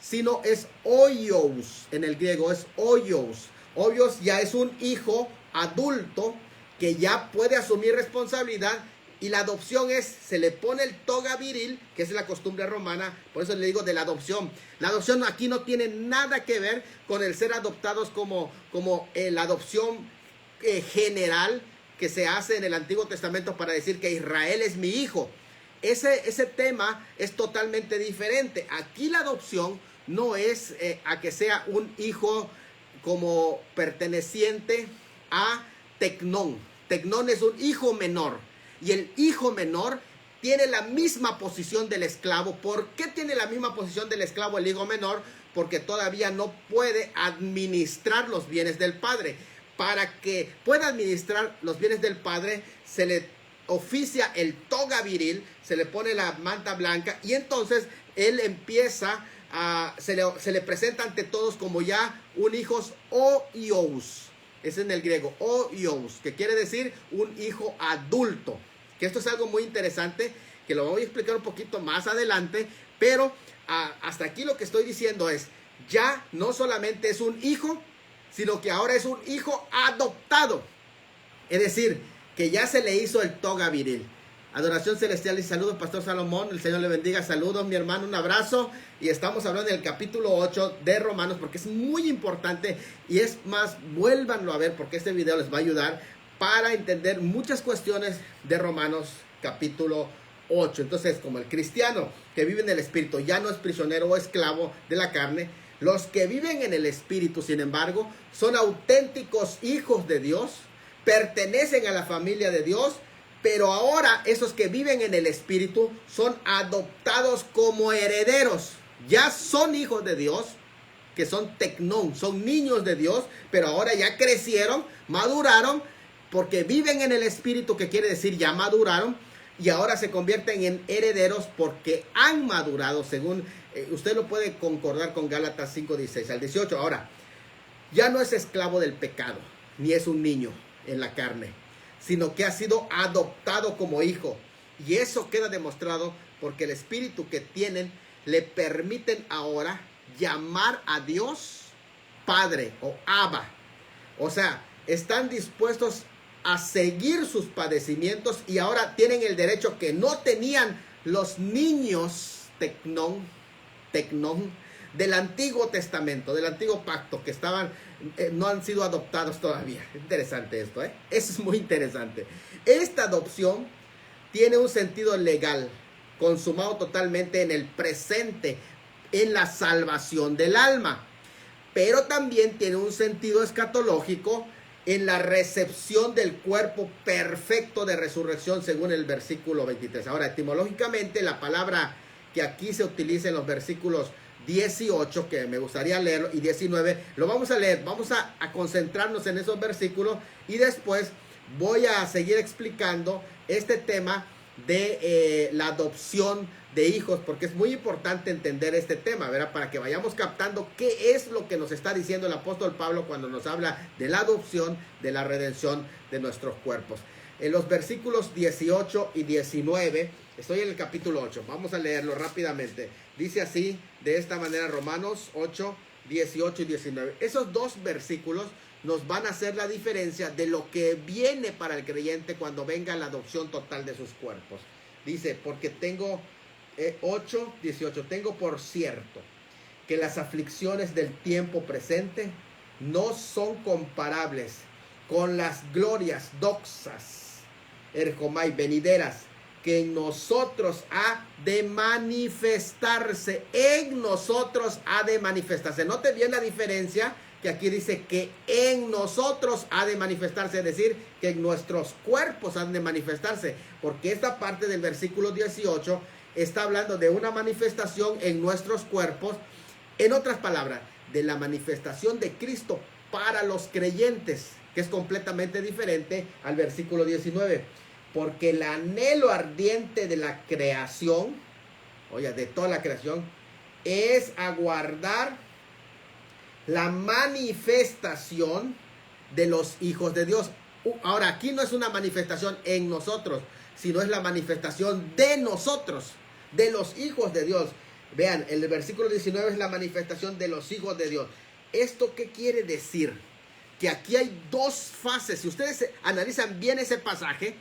Speaker 1: sino es oios en el griego, es oios. Oios ya es un hijo adulto que ya puede asumir responsabilidad, y la adopción se le pone el toga viril, que es la costumbre romana. Por eso le digo de la adopción. La adopción aquí no tiene nada que ver con el ser adoptados como la adopción general que se hace en el Antiguo Testamento para decir que Israel es mi hijo. Ese tema es totalmente diferente. Aquí la adopción no es a que sea un hijo como perteneciente a tecnón. Tecnón es un hijo menor, y el hijo menor tiene la misma posición del esclavo. ¿Por qué tiene la misma posición del esclavo el hijo menor? Porque todavía no puede administrar los bienes del padre. Para que pueda administrar los bienes del padre, se le oficia el toga viril, se le pone la manta blanca, y entonces él empieza se le presenta ante todos como ya un hijo oios. Es en el griego, oios, que quiere decir un hijo adulto. Que esto es algo muy interesante, que lo voy a explicar un poquito más adelante, pero hasta aquí lo que estoy diciendo es, ya no solamente es un hijo, sino que ahora es un hijo adoptado. Es decir, que ya se le hizo el toga viril. Adoración celestial y saludos, Pastor Salomón. El Señor le bendiga. Saludos, mi hermano. Un abrazo. Y estamos hablando del capítulo 8 de Romanos, porque es muy importante. Y es más, vuélvanlo a ver, porque este video les va a ayudar para entender muchas cuestiones de Romanos capítulo 8. Entonces, como el cristiano que vive en el Espíritu ya no es prisionero o esclavo de la carne, los que viven en el Espíritu, sin embargo, son auténticos hijos de Dios, pertenecen a la familia de Dios. Pero ahora esos que viven en el Espíritu son adoptados como herederos. Ya son hijos de Dios, que son tecnón, son niños de Dios, pero ahora ya crecieron, maduraron, porque viven en el Espíritu, que quiere decir ya maduraron, y ahora se convierten en herederos porque han madurado, según usted lo puede concordar con Gálatas 5, 16 al 18. Ahora, ya no es esclavo del pecado, ni es un niño en la carne, sino que ha sido adoptado como hijo. Y eso queda demostrado porque el espíritu que tienen le permiten ahora llamar a Dios Padre o Abba. O sea, están dispuestos a seguir sus padecimientos, y ahora tienen el derecho que no tenían los niños tecnón del Antiguo Testamento, del Antiguo Pacto, que no han sido adoptados todavía. Interesante esto, ¿eh? Eso es muy interesante. Esta adopción tiene un sentido legal, consumado totalmente en el presente, en la salvación del alma. Pero también tiene un sentido escatológico en la recepción del cuerpo perfecto de resurrección, según el versículo 23. Ahora, etimológicamente, la palabra que aquí se utiliza en los versículos 18, que me gustaría leerlo, y 19, lo vamos a leer. Vamos a concentrarnos en esos versículos, y después voy a seguir explicando este tema de la adopción de hijos, porque es muy importante entender este tema, ¿verdad? Para que vayamos captando qué es lo que nos está diciendo el apóstol Pablo cuando nos habla de la adopción, de la redención de nuestros cuerpos. En los versículos 18 y 19, estoy en el capítulo 8, vamos a leerlo rápidamente. Dice así, de esta manera, Romanos 8, 18 y 19. Esos dos versículos nos van a hacer la diferencia de lo que viene para el creyente cuando venga la adopción total de sus cuerpos. Dice, porque tengo 8, 18, tengo por cierto que las aflicciones del tiempo presente no son comparables con las glorias doxas, erjomai, venideras, que en nosotros ha de manifestarse. En nosotros ha de manifestarse. Note bien la diferencia, que aquí dice que en nosotros ha de manifestarse, es decir, que en nuestros cuerpos han de manifestarse, porque esta parte del versículo 18 está hablando de una manifestación en nuestros cuerpos, en otras palabras, de la manifestación de Cristo para los creyentes, que es completamente diferente al versículo 19, porque el anhelo ardiente de la creación, oye, de toda la creación, es aguardar la manifestación de los hijos de Dios. Ahora, aquí no es una manifestación en nosotros, sino es la manifestación de nosotros, de los hijos de Dios. Vean, el versículo 19 es la manifestación de los hijos de Dios. ¿Esto qué quiere decir? Que aquí hay dos fases. Si ustedes analizan bien ese pasaje,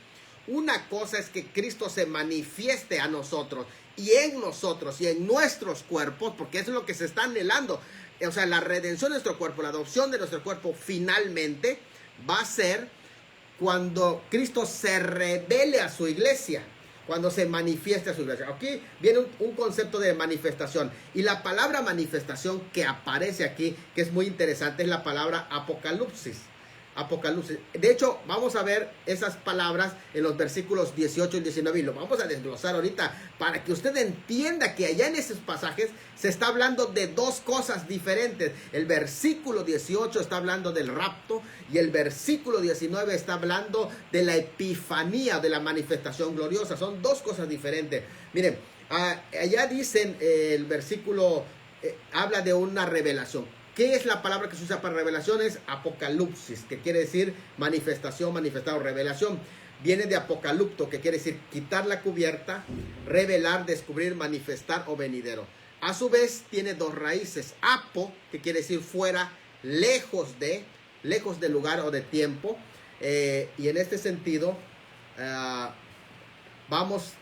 Speaker 1: una cosa es que Cristo se manifieste a nosotros y en nosotros y en nuestros cuerpos, porque eso es lo que se está anhelando. O sea, la redención de nuestro cuerpo, la adopción de nuestro cuerpo finalmente va a ser cuando Cristo se revele a su iglesia, cuando se manifieste a su iglesia. Aquí viene un concepto de manifestación, y la palabra manifestación que aparece aquí, que es muy interesante, es la palabra apocalipsis. Apocalipsis. De hecho, vamos a ver esas palabras en los versículos 18 y 19 y lo vamos a desglosar ahorita para que usted entienda que allá en esos pasajes se está hablando de dos cosas diferentes. El versículo 18 está hablando del rapto y el versículo 19 está hablando de la epifanía, de la manifestación gloriosa. Son dos cosas diferentes. Miren, allá dicen el versículo, habla de una revelación. ¿Qué es la palabra que se usa para revelación? Es apocalipsis, que quiere decir manifestación, manifestado, revelación. Viene de apocalipto, que quiere decir quitar la cubierta, revelar, descubrir, manifestar o venidero. A su vez tiene dos raíces. Apo, que quiere decir fuera, lejos de lugar o de tiempo. Y en este sentido, vamos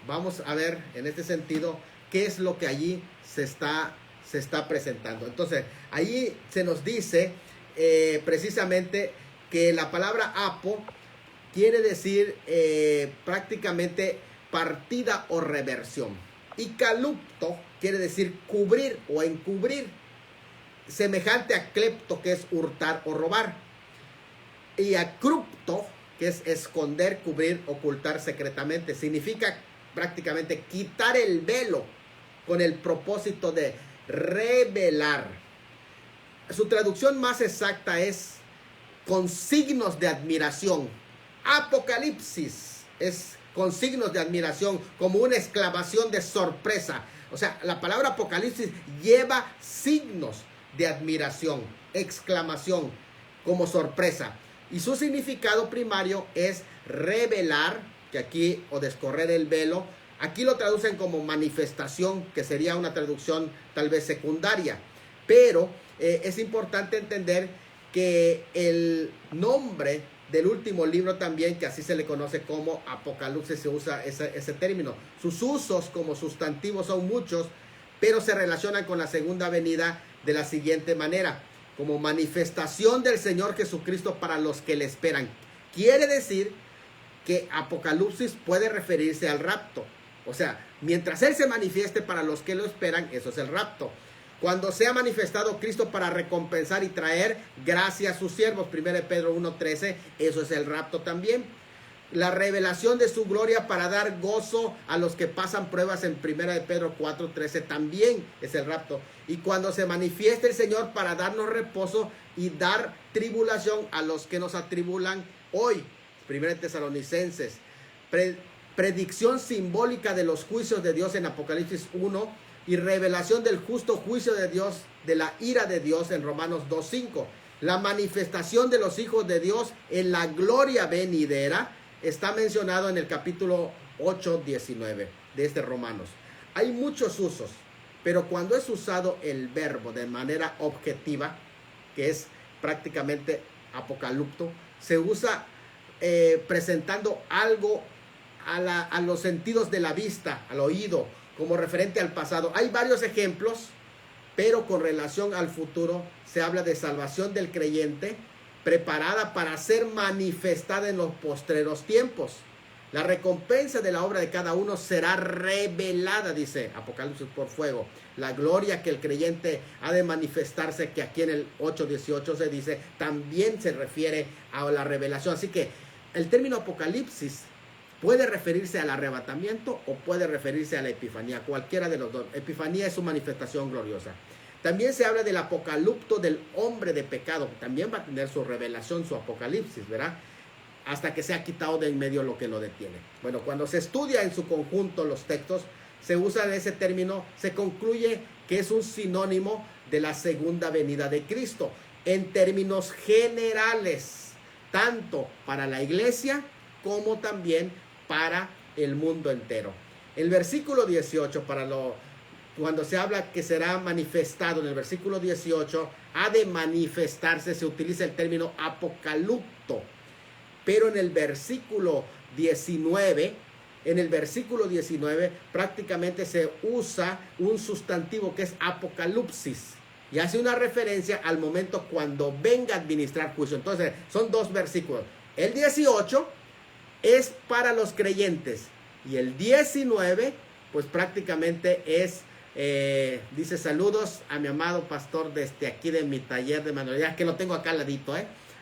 Speaker 1: a ver en este sentido qué es lo que allí se está presentando. Entonces, ahí se nos dice precisamente que la palabra apo quiere decir prácticamente partida o reversión. Y calupto quiere decir cubrir o encubrir, semejante a clepto, que es hurtar o robar. Y acrupto, que es esconder, cubrir, ocultar secretamente. Significa prácticamente quitar el velo con el propósito de revelar. Su traducción más exacta es con signos de admiración. Apocalipsis es con signos de admiración, como una exclamación de sorpresa. O sea, la palabra apocalipsis lleva signos de admiración, exclamación, como sorpresa. Y su significado primario es revelar, que aquí, o descorrer el velo. Aquí lo traducen como manifestación, que sería una traducción tal vez secundaria. Pero es importante entender que el nombre del último libro también, que así se le conoce como Apocalipsis, se usa ese término. Sus usos como sustantivos son muchos, pero se relacionan con la segunda venida de la siguiente manera: como manifestación del Señor Jesucristo para los que le esperan. Quiere decir que Apocalipsis puede referirse al rapto. O sea, mientras Él se manifieste para los que lo esperan, eso es el rapto. Cuando sea manifestado Cristo para recompensar y traer gracia a sus siervos, 1 Pedro 1:13, eso es el rapto también. La revelación de su gloria para dar gozo a los que pasan pruebas en 1 Pedro 4:13 también es el rapto. Y cuando se manifieste el Señor para darnos reposo y dar tribulación a los que nos atribulan hoy, 1 Tesalonicenses. Predicción simbólica de los juicios de Dios en Apocalipsis 1 y revelación del justo juicio de Dios, de la ira de Dios en Romanos 2:5. La manifestación de los hijos de Dios en la gloria venidera está mencionado en el capítulo 8:19 de este Romanos. Hay muchos usos, pero cuando es usado el verbo de manera objetiva, que es prácticamente apocalipto, se usa presentando algo a los sentidos de la vista, al oído, como referente al pasado. Hay varios ejemplos, pero con relación al futuro se habla de salvación del creyente preparada para ser manifestada en los postreros tiempos. La recompensa de la obra de cada uno será revelada, dice Apocalipsis, por fuego. La gloria que el creyente ha de manifestarse, que aquí en el 8:18 se dice, también se refiere a la revelación. Así que el término Apocalipsis puede referirse al arrebatamiento o puede referirse a la epifanía, cualquiera de los dos. Epifanía es su manifestación gloriosa. También se habla del apocalipto del hombre de pecado. También va a tener su revelación, su apocalipsis, ¿verdad? Hasta que se ha quitado de en medio lo que lo detiene. Bueno, cuando se estudia en su conjunto los textos, se usa ese término, se concluye que es un sinónimo de la segunda venida de Cristo, en términos generales, tanto para la iglesia como también para el mundo entero. El versículo 18, cuando se habla que será manifestado, en el versículo 18, ha de manifestarse, se utiliza el término apocalipto. Pero en el versículo 19, prácticamente se usa un sustantivo que es apocalipsis. Y hace una referencia al momento cuando venga a administrar juicio. Entonces, son dos versículos. El 18 es para los creyentes. Y el 19, pues prácticamente es, dice, saludos a mi amado pastor desde aquí de mi taller de manualidades, que lo tengo acá al ladito,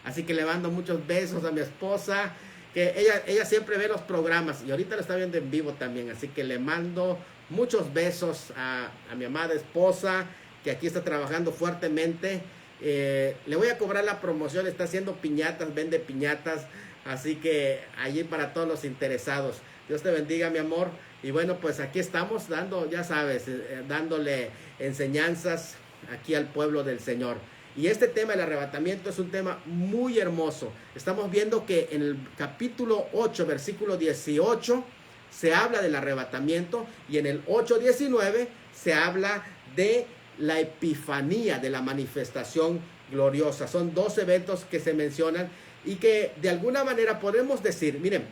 Speaker 1: Así que le mando muchos besos a mi esposa, que ella siempre ve los programas y ahorita lo está viendo en vivo también. Así que le mando muchos besos a mi amada esposa, que aquí está trabajando fuertemente. Le voy a cobrar la promoción, está haciendo piñatas, vende piñatas. Así que allí para todos los interesados. Dios te bendiga, mi amor. Y bueno, pues aquí estamos dando, ya sabes, dándole enseñanzas aquí al pueblo del Señor. Y este tema del arrebatamiento es un tema muy hermoso. Estamos viendo que en el capítulo 8, versículo 18, se habla del arrebatamiento. Y en el 8:19 se habla de la epifanía, de la manifestación gloriosa. Son dos eventos que se mencionan y que de alguna manera podemos decir, miren,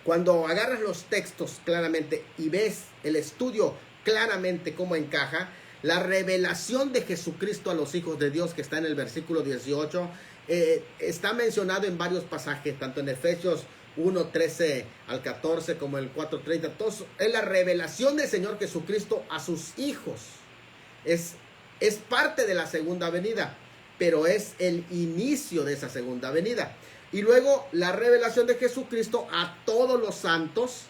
Speaker 1: cuando agarras los textos claramente y ves el estudio claramente cómo encaja, la revelación de Jesucristo a los hijos de Dios, que está en el versículo 18, está mencionado en varios pasajes, tanto en Efesios 1:13 al 14 como en el 4:30. Todos, es la revelación del Señor Jesucristo a sus hijos. Es parte de la segunda venida, pero es el inicio de esa segunda venida. Y luego la revelación de Jesucristo a todos los santos,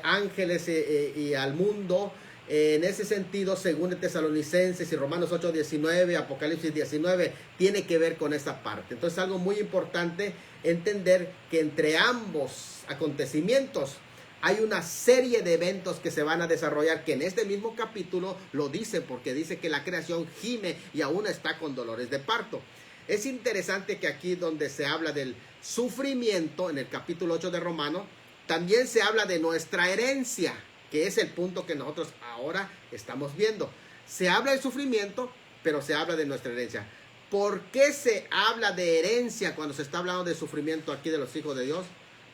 Speaker 1: ángeles y al mundo. En ese sentido, según Tesalonicenses y Romanos 8:19, Apocalipsis 19, tiene que ver con esa parte. Entonces, algo muy importante entender que entre ambos acontecimientos hay una serie de eventos que se van a desarrollar, que en este mismo capítulo lo dice, porque dice que la creación gime y aún está con dolores de parto. Es interesante que aquí donde se habla del sufrimiento, en el capítulo 8 de Romanos, también se habla de nuestra herencia, que es el punto que nosotros ahora estamos viendo. Se habla del sufrimiento, pero se habla de nuestra herencia. ¿Por qué se habla de herencia cuando se está hablando de sufrimiento aquí de los hijos de Dios?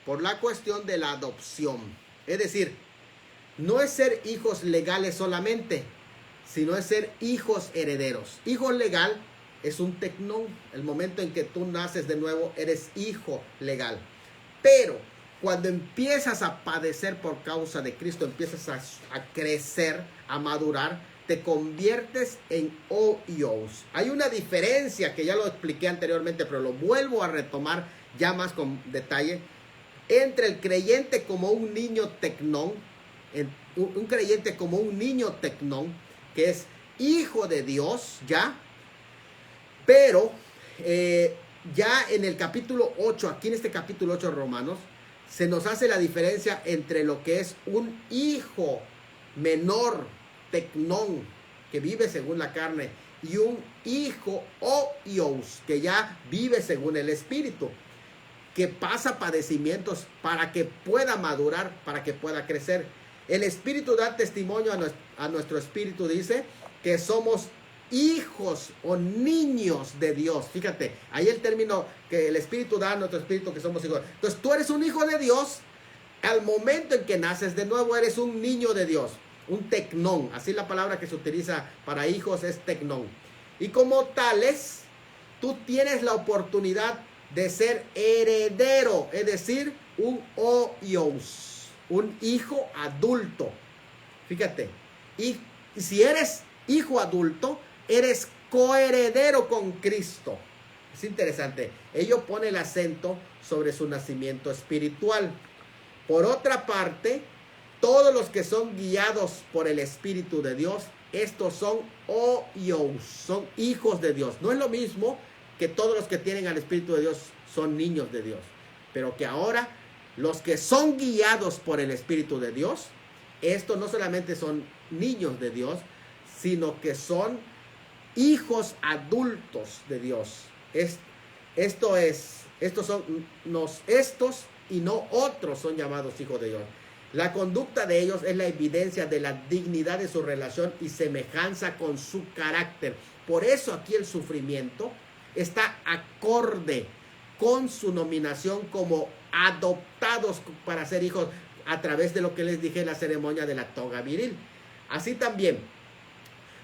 Speaker 1: Por la cuestión de la adopción. Es decir, no es ser hijos legales solamente, sino es ser hijos herederos. Hijo legal es un tecnón. El momento en que tú naces de nuevo, eres hijo legal. Pero cuando empiezas a padecer por causa de Cristo, empiezas a crecer, a madurar, te conviertes en OIOs. Hay una diferencia que ya lo expliqué anteriormente, pero lo vuelvo a retomar ya más con detalle, entre el creyente como un niño tecnón, un creyente como un niño tecnón, que es hijo de Dios, ya, pero ya en el capítulo 8, aquí en este capítulo 8 de Romanos, se nos hace la diferencia entre lo que es un hijo menor, tecnón, que vive según la carne, y un hijo oios, que ya vive según el espíritu, que pasa padecimientos para que pueda madurar, para que pueda crecer. El espíritu da testimonio a nuestro espíritu, dice que somos hijos o niños de Dios. Fíjate, ahí el término que el espíritu da a nuestro espíritu, que somos hijos. Entonces tú eres un hijo de Dios. Al momento en que naces de nuevo, eres un niño de Dios, un tecnón. Así la palabra que se utiliza para hijos es tecnón. Y como tales, tú tienes la oportunidad de ser heredero, es decir, un hoios, un hijo adulto. Fíjate, y si eres hijo adulto, eres coheredero con Cristo. Es interesante. Ello pone el acento sobre su nacimiento espiritual. Por otra parte, todos los que son guiados por el Espíritu de Dios, estos son hoios, son hijos de Dios. No es lo mismo que todos los que tienen al Espíritu de Dios son niños de Dios, pero que ahora los que son guiados por el Espíritu de Dios, estos no solamente son niños de Dios, sino que son hijos adultos de Dios. Estos y no otros son llamados hijos de Dios. La conducta de ellos es la evidencia de la dignidad de su relación y semejanza con su carácter. Por eso aquí el sufrimiento está acorde con su nominación como adoptados para ser hijos a través de lo que les dije en la ceremonia de la toga viril. Así también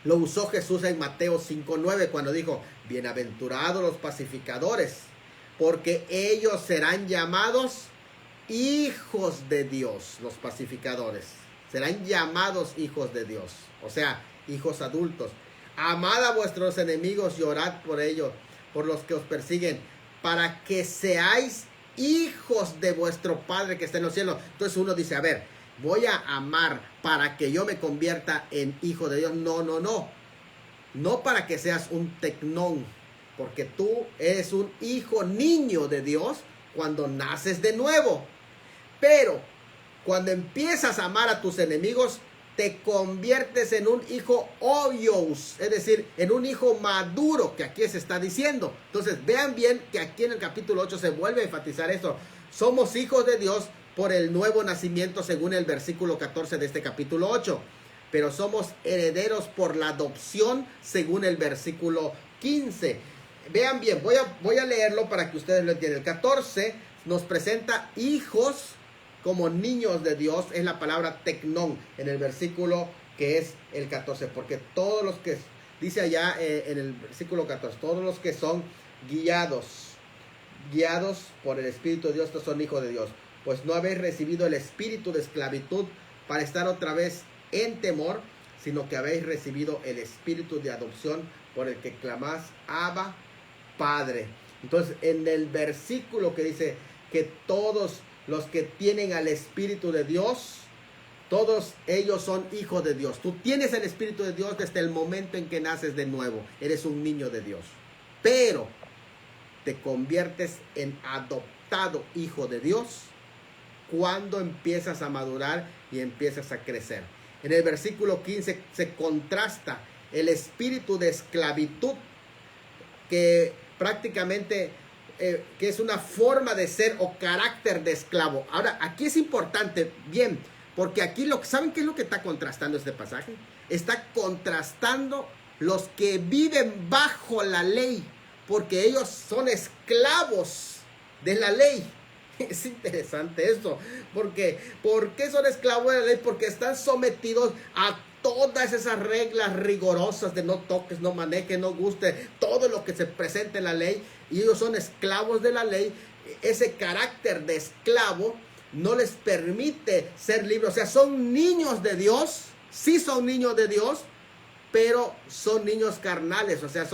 Speaker 1: lo usó Jesús en Mateo 5:9 cuando dijo: bienaventurados los pacificadores, porque ellos serán llamados hijos de Dios. Los pacificadores serán llamados hijos de Dios, o sea, hijos adultos. Amad a vuestros enemigos y orad por ellos, por los que os persiguen, para que seáis hijos de vuestro Padre que está en los cielos. Entonces uno dice, a ver, voy a amar para que yo me convierta en hijo de Dios. No para que seas un tecnón, porque tú eres un hijo niño de Dios cuando naces de nuevo. Pero cuando empiezas a amar a tus enemigos, te conviertes en un hijo hoios, es decir, en un hijo maduro, que aquí se está diciendo. Entonces vean bien que aquí en el capítulo 8 se vuelve a enfatizar esto. Somos hijos de Dios por el nuevo nacimiento según el versículo 14 de este capítulo 8. Pero somos herederos por la adopción según el versículo 15. Vean bien, voy a leerlo para que ustedes lo entiendan. El 14 nos presenta hijos como niños de Dios, es la palabra tecnón en el versículo que es el 14, porque todos los que, dice allá en el versículo 14, todos los que son guiados por el Espíritu de Dios, estos son hijos de Dios, pues no habéis recibido el espíritu de esclavitud para estar otra vez en temor, sino que habéis recibido el espíritu de adopción por el que clamás, Abba, Padre. Entonces, en el versículo que dice que todos los que tienen al Espíritu de Dios, todos ellos son hijos de Dios. Tú tienes el Espíritu de Dios desde el momento en que naces de nuevo. Eres un niño de Dios. Pero te conviertes en adoptado hijo de Dios cuando empiezas a madurar y empiezas a crecer. En el versículo 15 se contrasta el espíritu de esclavitud, que prácticamente que es una forma de ser o carácter de esclavo. Ahora, aquí es importante, bien, porque aquí ¿saben qué es lo que está contrastando este pasaje? Está contrastando los que viven bajo la ley, porque ellos son esclavos de la ley. Es interesante eso, porque ¿por qué son esclavos de la ley? Porque están sometidos a todas esas reglas rigurosas de no toques, no manejes, no guste, todo lo que se presenta en la ley, y ellos son esclavos de la ley. Ese carácter de esclavo no les permite ser libres, o sea, son niños de Dios, sí son niños de Dios, pero son niños carnales, o sea,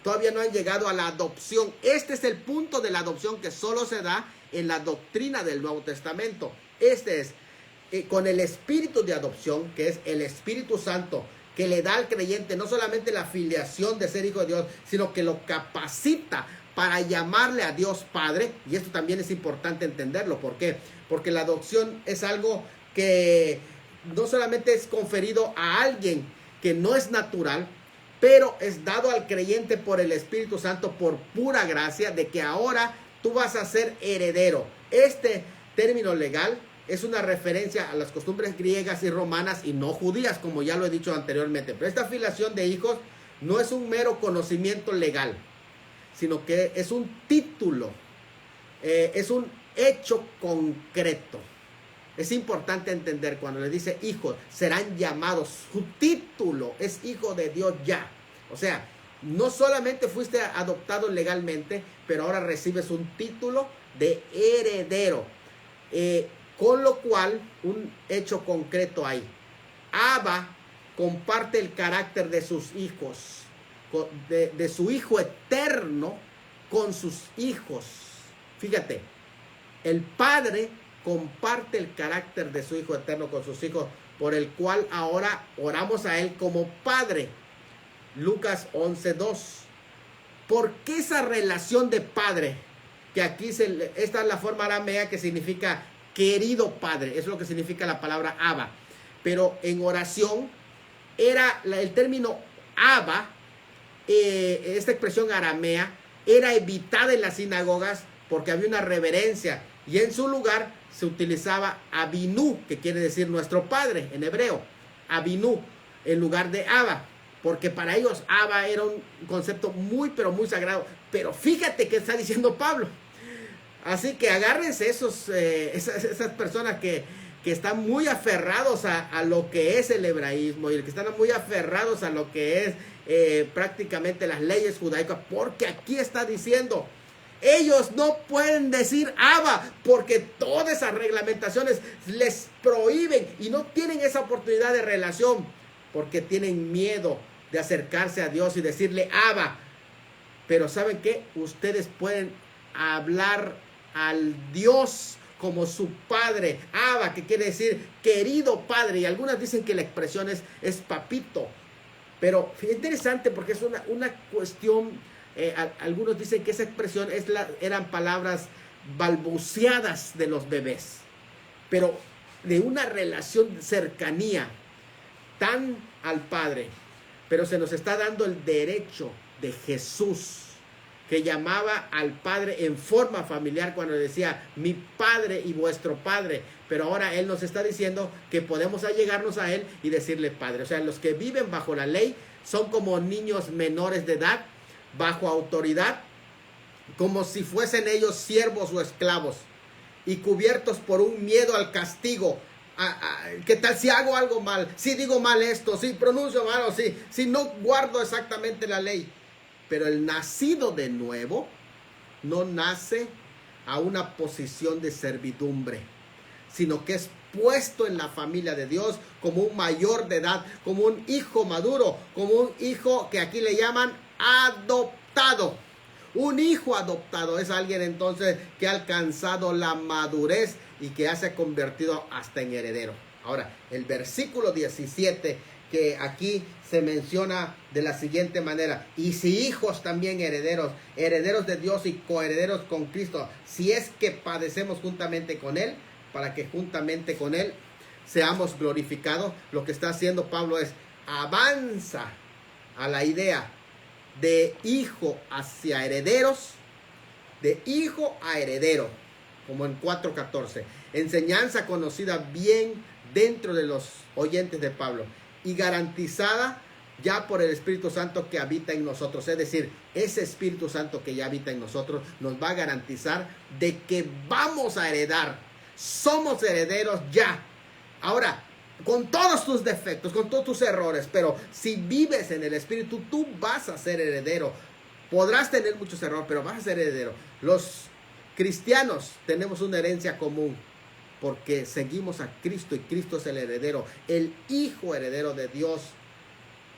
Speaker 1: todavía no han llegado a la adopción. Este es el punto de la adopción que solo se da en la doctrina del Nuevo Testamento. Este es con el espíritu de adopción, que es el Espíritu Santo, que le da al creyente no solamente la filiación de ser hijo de Dios, sino que lo capacita para llamarle a Dios Padre. Y esto también es importante entenderlo. ¿Por qué? Porque la adopción es algo que no solamente es conferido a alguien que no es natural, pero es dado al creyente por el Espíritu Santo por pura gracia, de que ahora tú vas a ser heredero. Este término legal es una referencia a las costumbres griegas y romanas y no judías, como ya lo he dicho anteriormente. Pero esta filiación de hijos no es un mero conocimiento legal, sino que es un título, es un hecho concreto. Es importante entender cuando le dice hijos, serán llamados, su título es hijo de Dios ya. O sea, No solamente fuiste adoptado legalmente, pero ahora recibes un título de heredero. Con lo cual, un hecho concreto hay. Abba comparte el carácter de sus hijos, de su Hijo eterno con sus hijos. Fíjate, el Padre comparte el carácter de su Hijo eterno con sus hijos, por el cual ahora oramos a Él como Padre. Lucas 11:2. ¿Por qué esa relación de Padre? Que aquí esta es la forma aramea que significa querido Padre. Eso es lo que significa la palabra Abba. Pero en oración era el término Abba, esta expresión aramea, era evitada en las sinagogas porque había una reverencia. Y en su lugar se utilizaba Abinú, que quiere decir nuestro Padre en hebreo. Abinú, en lugar de Abba. Porque para ellos Abba era un concepto muy, pero muy sagrado. Pero fíjate que está diciendo Pablo. Así que agárrense esas personas que están muy aferrados a lo que es el hebraísmo y que están muy aferrados a lo que es prácticamente las leyes judaicas. Porque aquí está diciendo, ellos no pueden decir Abba porque todas esas reglamentaciones les prohíben y no tienen esa oportunidad de relación porque tienen miedo de acercarse a Dios y decirle Abba. Pero ¿saben qué? Ustedes pueden hablar al Dios como su Padre, Abba, que quiere decir querido Padre, y algunas dicen que la expresión es papito, pero es interesante porque es una cuestión, algunos dicen que esa expresión eran palabras balbuceadas de los bebés, pero de una relación de cercanía tan al Padre. Pero se nos está dando el derecho de Jesús, que llamaba al Padre en forma familiar cuando decía mi Padre y vuestro Padre. Pero ahora Él nos está diciendo que podemos allegarnos a Él y decirle Padre. O sea, los que viven bajo la ley son como niños menores de edad, bajo autoridad, como si fuesen ellos siervos o esclavos, y cubiertos por un miedo al castigo. ¿Qué tal si hago algo mal? Si digo mal esto, si pronuncio mal, o si no guardo exactamente la ley. Pero el nacido de nuevo no nace a una posición de servidumbre, sino que es puesto en la familia de Dios como un mayor de edad, como un hijo maduro, como un hijo que aquí le llaman adoptado. Un hijo adoptado es alguien entonces que ha alcanzado la madurez y que ya se ha convertido hasta en heredero. Ahora, el versículo 17 que aquí se menciona de la siguiente manera: y si hijos también herederos, herederos de Dios y coherederos con Cristo, si es que padecemos juntamente con Él, para que juntamente con Él seamos glorificados. Lo que está haciendo Pablo es avanza a la idea de hijo hacia herederos, de hijo a heredero, como en 4:14. Enseñanza conocida bien dentro de los oyentes de Pablo y garantizada ya por el Espíritu Santo que habita en nosotros. Es decir, ese Espíritu Santo que ya habita en nosotros nos va a garantizar de que vamos a heredar. Somos herederos ya. Ahora, con todos tus defectos, con todos tus errores, pero si vives en el Espíritu, tú vas a ser heredero. Podrás tener muchos errores, pero vas a ser heredero. Los cristianos tenemos una herencia común porque seguimos a Cristo y Cristo es el heredero, el hijo heredero de Dios,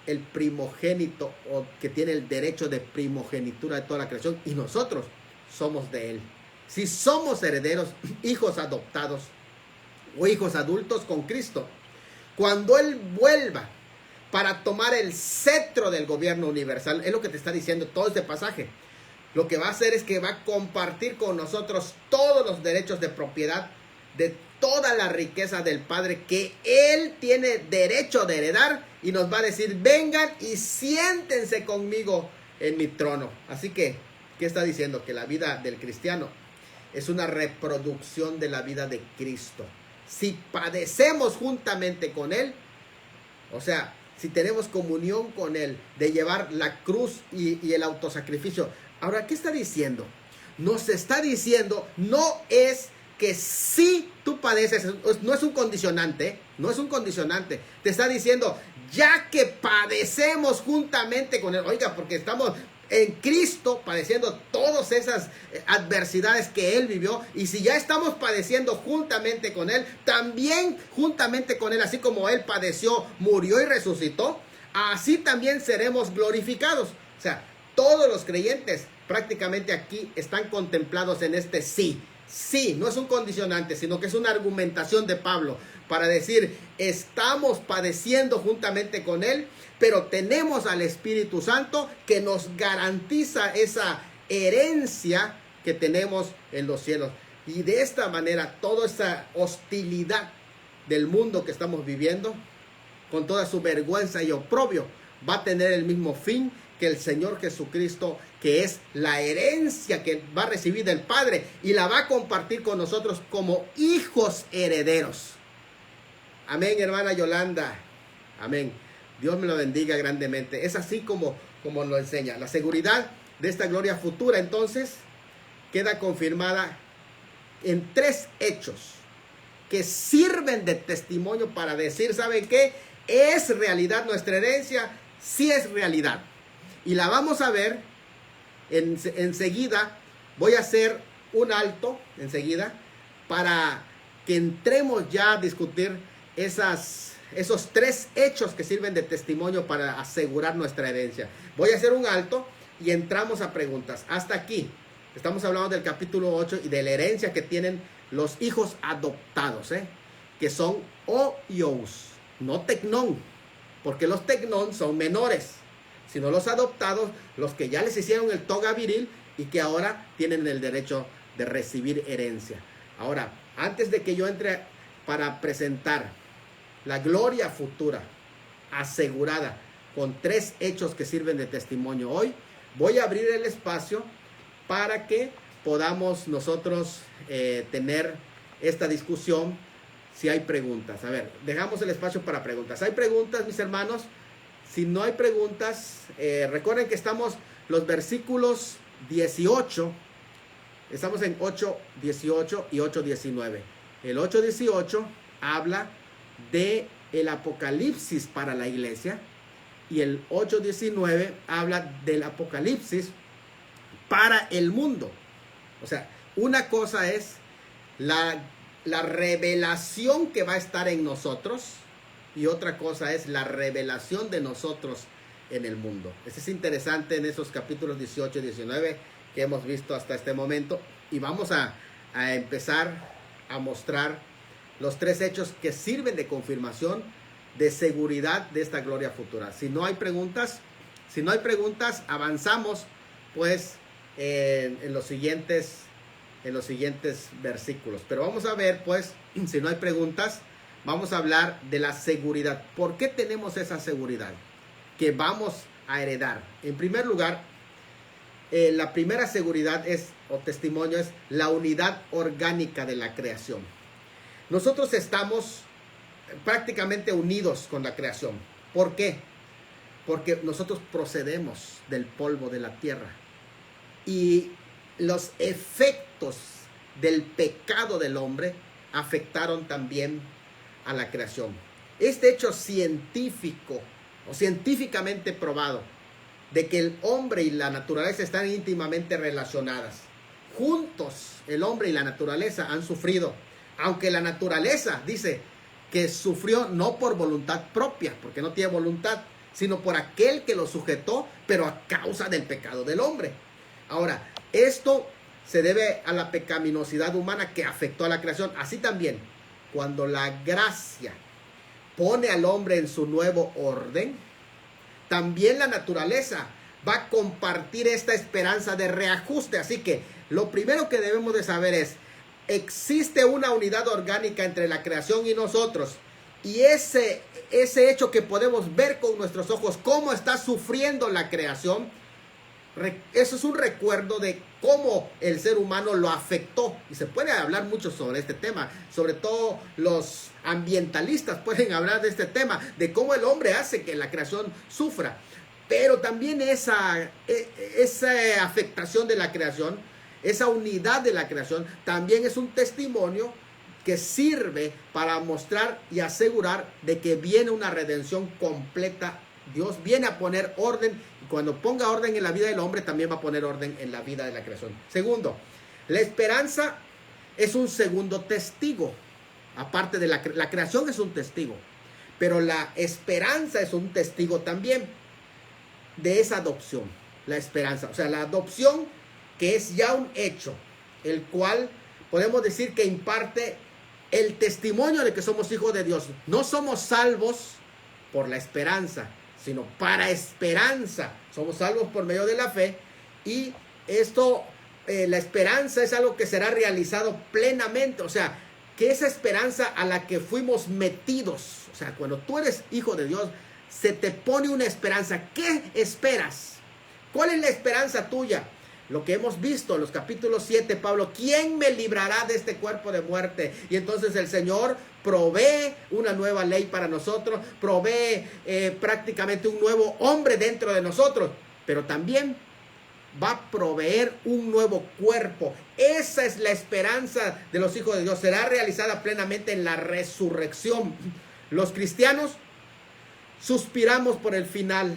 Speaker 1: el primogénito, o que tiene el derecho de primogenitura de toda la creación, y nosotros somos de Él. Si somos herederos, hijos adoptados o hijos adultos con Cristo, cuando Él vuelva para tomar el cetro del gobierno universal, es lo que te está diciendo todo este pasaje. Lo que va a hacer es que va a compartir con nosotros todos los derechos de propiedad de toda la riqueza del Padre que Él tiene derecho de heredar, y nos va a decir: vengan y siéntense conmigo en mi trono. Así que, ¿qué está diciendo? Que la vida del cristiano es una reproducción de la vida de Cristo. Si padecemos juntamente con Él, o sea, si tenemos comunión con Él, de llevar la cruz y el autosacrificio. Ahora, ¿qué está diciendo? Nos está diciendo, no es que si tú padeces, no es un condicionante, no es un condicionante. Te está diciendo, ya que padecemos juntamente con Él. Oiga, porque estamos en Cristo padeciendo todas esas adversidades que Él vivió. Y si ya estamos padeciendo juntamente con Él, también juntamente con Él, así como Él padeció, murió y resucitó, así también seremos glorificados. O sea, todos los creyentes prácticamente aquí están contemplados en este sí. Sí, no es un condicionante, sino que es una argumentación de Pablo para decir, estamos padeciendo juntamente con Él, pero tenemos al Espíritu Santo que nos garantiza esa herencia que tenemos en los cielos. Y de esta manera, toda esa hostilidad del mundo que estamos viviendo, con toda su vergüenza y oprobio, va a tener el mismo fin que el Señor Jesucristo, que es la herencia que va a recibir del Padre y la va a compartir con nosotros como hijos herederos. Amén, hermana Yolanda. Amén. Dios me lo bendiga grandemente. Es así como lo enseña. La seguridad de esta gloria futura, entonces, queda confirmada en 3 hechos que sirven de testimonio para decir, ¿saben qué? ¿Es realidad nuestra herencia? Sí es realidad. Y la vamos a ver enseguida. Voy a hacer un alto enseguida para que entremos ya a discutir esos 3 hechos que sirven de testimonio para asegurar nuestra herencia. Voy a hacer un alto y entramos a preguntas. Hasta aquí estamos hablando del capítulo 8 y de la herencia que tienen los hijos adoptados, que son oios, no tecnón, porque los tecnón son menores, sino los adoptados, los que ya les hicieron el toga viril y que ahora tienen el derecho de recibir herencia. Ahora, antes de que yo entre para presentar la gloria futura asegurada con 3 hechos que sirven de testimonio hoy, voy a abrir el espacio para que podamos nosotros tener esta discusión. Si hay preguntas, a ver, dejamos el espacio para preguntas. ¿Hay preguntas, mis hermanos? Si no hay preguntas, recuerden que estamos los versículos 18, estamos en 8:18 y 8:19. El 8:18 habla de el apocalipsis para la iglesia y el 8:19 habla del apocalipsis para el mundo. O sea, una cosa es la revelación que va a estar en nosotros y otra cosa es la revelación de nosotros en el mundo. Eso es interesante en esos capítulos 18 y 19 que hemos visto hasta este momento, y vamos a empezar a mostrar los 3 hechos que sirven de confirmación, de seguridad de esta gloria futura. Si no hay preguntas, avanzamos pues en los siguientes versículos. Pero vamos a ver, pues, si no hay preguntas, vamos a hablar de la seguridad. ¿Por qué tenemos esa seguridad que vamos a heredar? En primer lugar, la primera seguridad o testimonio es la unidad orgánica de la creación. Nosotros estamos prácticamente unidos con la creación. ¿Por qué? Porque nosotros procedemos del polvo de la tierra. Y los efectos del pecado del hombre afectaron también a la creación. Este hecho científico o científicamente probado de que el hombre y la naturaleza están íntimamente relacionadas. Juntos el hombre y la naturaleza han sufrido, aunque la naturaleza dice que sufrió no por voluntad propia, porque no tiene voluntad, sino por aquel que lo sujetó, pero a causa del pecado del hombre. Ahora, esto se debe a la pecaminosidad humana que afectó a la creación. Así también, cuando la gracia pone al hombre en su nuevo orden, también la naturaleza va a compartir esta esperanza de reajuste. Así que lo primero que debemos de saber es, existe una unidad orgánica entre la creación y nosotros. Y ese hecho que podemos ver con nuestros ojos, cómo está sufriendo la creación, eso es un recuerdo de cómo el ser humano lo afectó. Y se puede hablar mucho sobre este tema. Sobre todo los ambientalistas pueden hablar de este tema, de cómo el hombre hace que la creación sufra. Pero también esa afectación de la creación, esa unidad de la creación, también es un testimonio que sirve para mostrar y asegurar de que viene una redención completa. Dios viene a poner orden, y cuando ponga orden en la vida del hombre, también va a poner orden en la vida de la creación. Segundo, la esperanza es un segundo testigo. Aparte de la creación es un testigo, pero la esperanza es un testigo también de esa adopción. La esperanza, o sea, la adopción, que es ya un hecho, el cual podemos decir que imparte el testimonio de que somos hijos de Dios. No somos salvos por la esperanza, sino para esperanza. Somos salvos por medio de la fe, y esto, la esperanza es algo que será realizado plenamente. O sea, que esa esperanza a la que fuimos metidos, o sea, cuando tú eres hijo de Dios, se te pone una esperanza. ¿Qué esperas? ¿Cuál es la esperanza tuya? Lo que hemos visto en los capítulos 7, Pablo, ¿quién me librará de este cuerpo de muerte? Y entonces el Señor provee una nueva ley para nosotros, provee prácticamente un nuevo hombre dentro de nosotros, pero también va a proveer un nuevo cuerpo. Esa es la esperanza de los hijos de Dios. Será realizada plenamente en la resurrección. Los cristianos suspiramos por el final,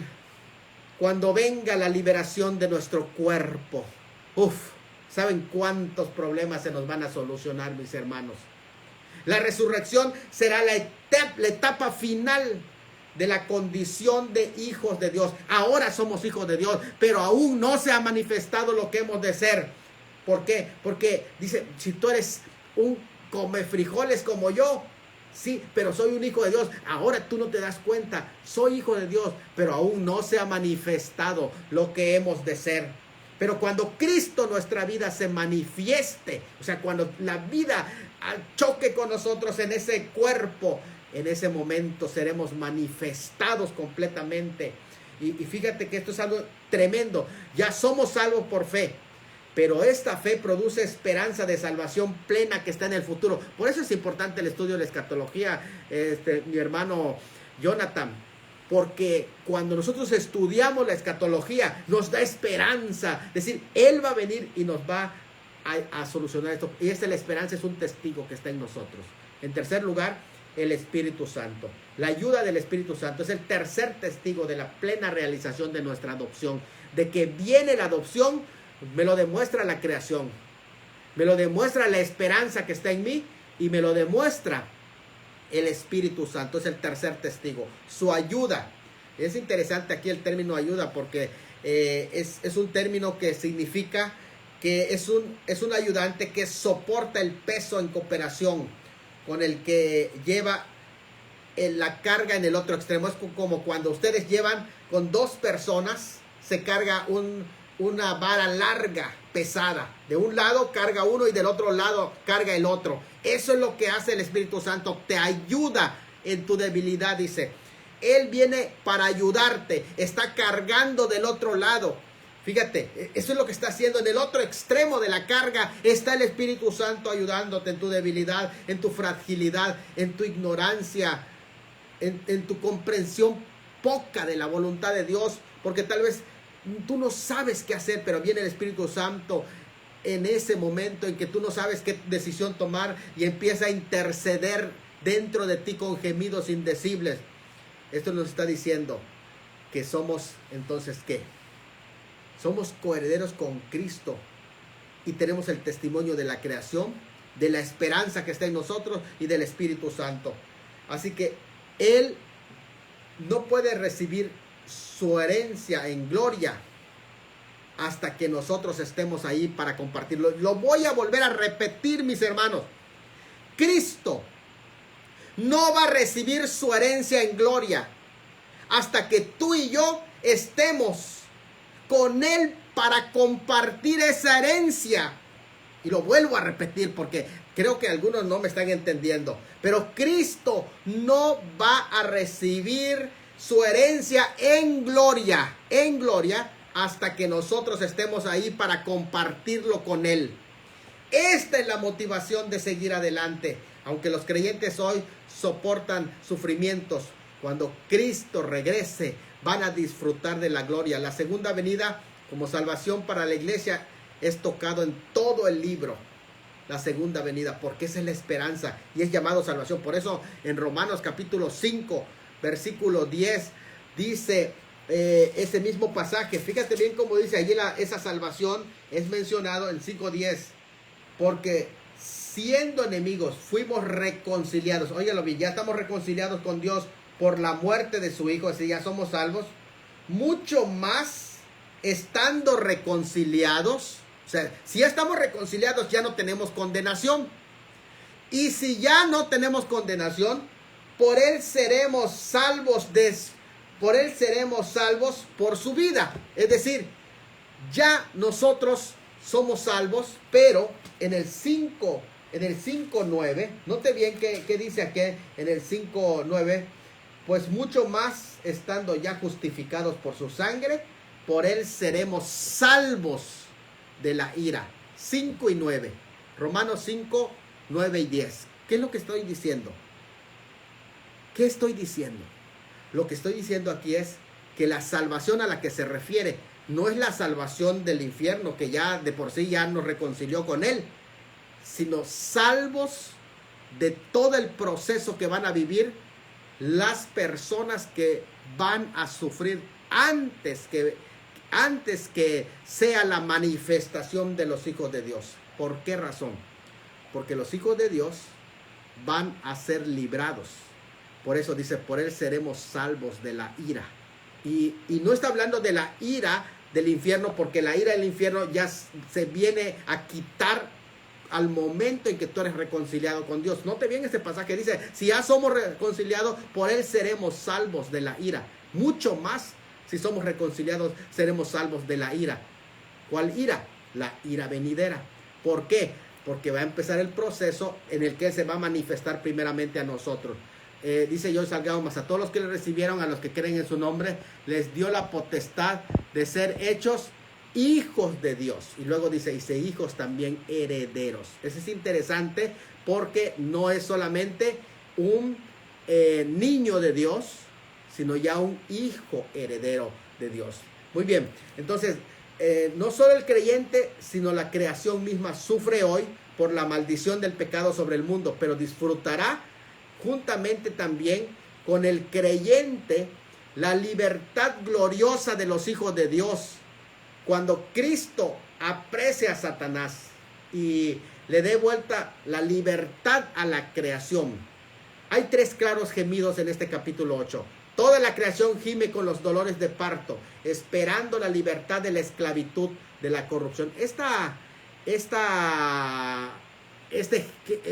Speaker 1: cuando venga la liberación de nuestro cuerpo. ¿Saben cuántos problemas se nos van a solucionar, mis hermanos? La resurrección será la etapa final de la condición de hijos de Dios. Ahora somos hijos de Dios, pero aún no se ha manifestado lo que hemos de ser. ¿Por qué? Porque dice, si tú eres un come frijoles como yo, sí, pero soy un hijo de Dios. Ahora tú no te das cuenta, soy hijo de Dios, pero aún no se ha manifestado lo que hemos de ser. Pero cuando Cristo, nuestra vida, se manifieste, o sea, cuando la vida choque con nosotros en ese cuerpo, en ese momento seremos manifestados completamente. Y fíjate que esto es algo tremendo. Ya somos salvos por fe, pero esta fe produce esperanza de salvación plena que está en el futuro. Por eso es importante el estudio de la escatología, mi hermano Jonathan, porque cuando nosotros estudiamos la escatología nos da esperanza, es decir, Él va a venir y nos va a solucionar esto. Y esta, la esperanza, es un testigo que está en nosotros. En tercer lugar, el Espíritu Santo. La ayuda del Espíritu Santo es el tercer testigo de la plena realización de nuestra adopción. De que viene la adopción, me lo demuestra la creación, me lo demuestra la esperanza que está en mí, y me lo demuestra el Espíritu Santo. Es el tercer testigo. Su ayuda. Es interesante aquí el término ayuda, porque es un término que significa que es un ayudante que soporta el peso en cooperación con el que lleva la carga en el otro extremo. Es como cuando ustedes llevan con dos personas, se carga una vara larga, pesada. De un lado carga uno y del otro lado carga el otro. Eso es lo que hace el Espíritu Santo. Te ayuda en tu debilidad, dice. Él viene para ayudarte. Está cargando del otro lado. Fíjate, eso es lo que está haciendo. En el otro extremo de la carga está el Espíritu Santo ayudándote en tu debilidad, en tu fragilidad, en tu ignorancia, en tu comprensión poca de la voluntad de Dios. Porque tal vez tú no sabes qué hacer, pero viene el Espíritu Santo en ese momento en que tú no sabes qué decisión tomar, y empieza a interceder dentro de ti con gemidos indecibles. Esto nos está diciendo que somos, entonces, ¿qué? Somos coherederos con Cristo, y tenemos el testimonio de la creación, de la esperanza que está en nosotros y del Espíritu Santo. Así que Él no puede recibir su herencia en gloria hasta que nosotros estemos ahí para compartirlo. Lo voy a volver a repetir, mis hermanos. Cristo no va a recibir su herencia en gloria hasta que tú y yo estemos con Él para compartir esa herencia. Y lo vuelvo a repetir porque creo que algunos no me están entendiendo. Pero Cristo no va a recibir su herencia en gloria, hasta que nosotros estemos ahí para compartirlo con Él. Esta es la motivación de seguir adelante. Aunque los creyentes hoy soportan sufrimientos, cuando Cristo regrese, van a disfrutar de la gloria. La segunda venida como salvación para la iglesia es tocado en todo el libro. la segunda venida, porque esa es la esperanza y es llamado salvación. Por eso en Romanos capítulo 5, versículo 10, dice ese mismo pasaje. Fíjate bien cómo dice allí esa salvación es mencionado en 5:10, porque siendo enemigos fuimos reconciliados. Óyalo bien, ya estamos reconciliados con Dios por la muerte de su Hijo, así ya somos salvos. Mucho más estando reconciliados, o sea, si ya estamos reconciliados ya no tenemos condenación. Y si ya no tenemos condenación, por él seremos salvos por su vida. Es decir, ya nosotros somos salvos, pero en el 5:9, note bien que dice aquí en el 5:9, pues mucho más estando ya justificados por su sangre, por él seremos salvos de la ira. 5:9, Romanos 5:9-10. ¿Qué es lo que estoy diciendo? ¿Qué estoy diciendo? Lo que estoy diciendo aquí es que la salvación a la que se refiere no es la salvación del infierno, que ya de por sí ya nos reconcilió con él, sino salvos de todo el proceso que van a vivir las personas que van a sufrir antes que sea la manifestación de los hijos de Dios. ¿Por qué razón? Porque los hijos de Dios van a ser librados. Por eso dice, por él seremos salvos de la ira. Y no está hablando de la ira del infierno, porque la ira del infierno ya se viene a quitar al momento en que tú eres reconciliado con Dios. Note bien este pasaje, dice, si ya somos reconciliados, por él seremos salvos de la ira. Mucho más, si somos reconciliados, seremos salvos de la ira. ¿Cuál ira? La ira venidera. ¿Por qué? Porque va a empezar el proceso en el que se va a manifestar primeramente a nosotros. Dice Joyce Salgado, mas a todos los que le recibieron, a los que creen en su nombre, les dio la potestad de ser hechos hijos de Dios. Y luego dice, hijos también herederos. Eso es interesante porque no es solamente un niño de Dios, sino ya un hijo heredero de Dios. Muy bien, entonces no solo el creyente, sino la creación misma sufre hoy por la maldición del pecado sobre el mundo, pero disfrutará juntamente también con el creyente la libertad gloriosa de los hijos de Dios, cuando Cristo aprecie a Satanás y le dé vuelta la libertad a la creación. Hay 3 claros gemidos en este capítulo 8. Toda la creación gime con los dolores de parto, esperando la libertad de la esclavitud de la corrupción. Este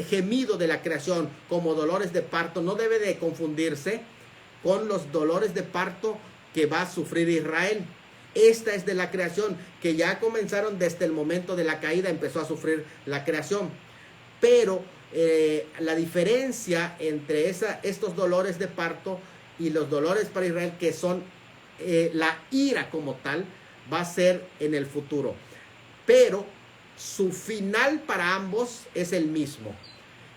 Speaker 1: gemido de la creación como dolores de parto no debe de confundirse con los dolores de parto que va a sufrir Israel. Esta es de la creación, que ya comenzaron desde el momento de la caída, empezó a sufrir la creación. Pero la diferencia entre estos dolores de parto y los dolores para Israel, que son la ira como tal, va a ser en el futuro. Pero su final para ambos es el mismo.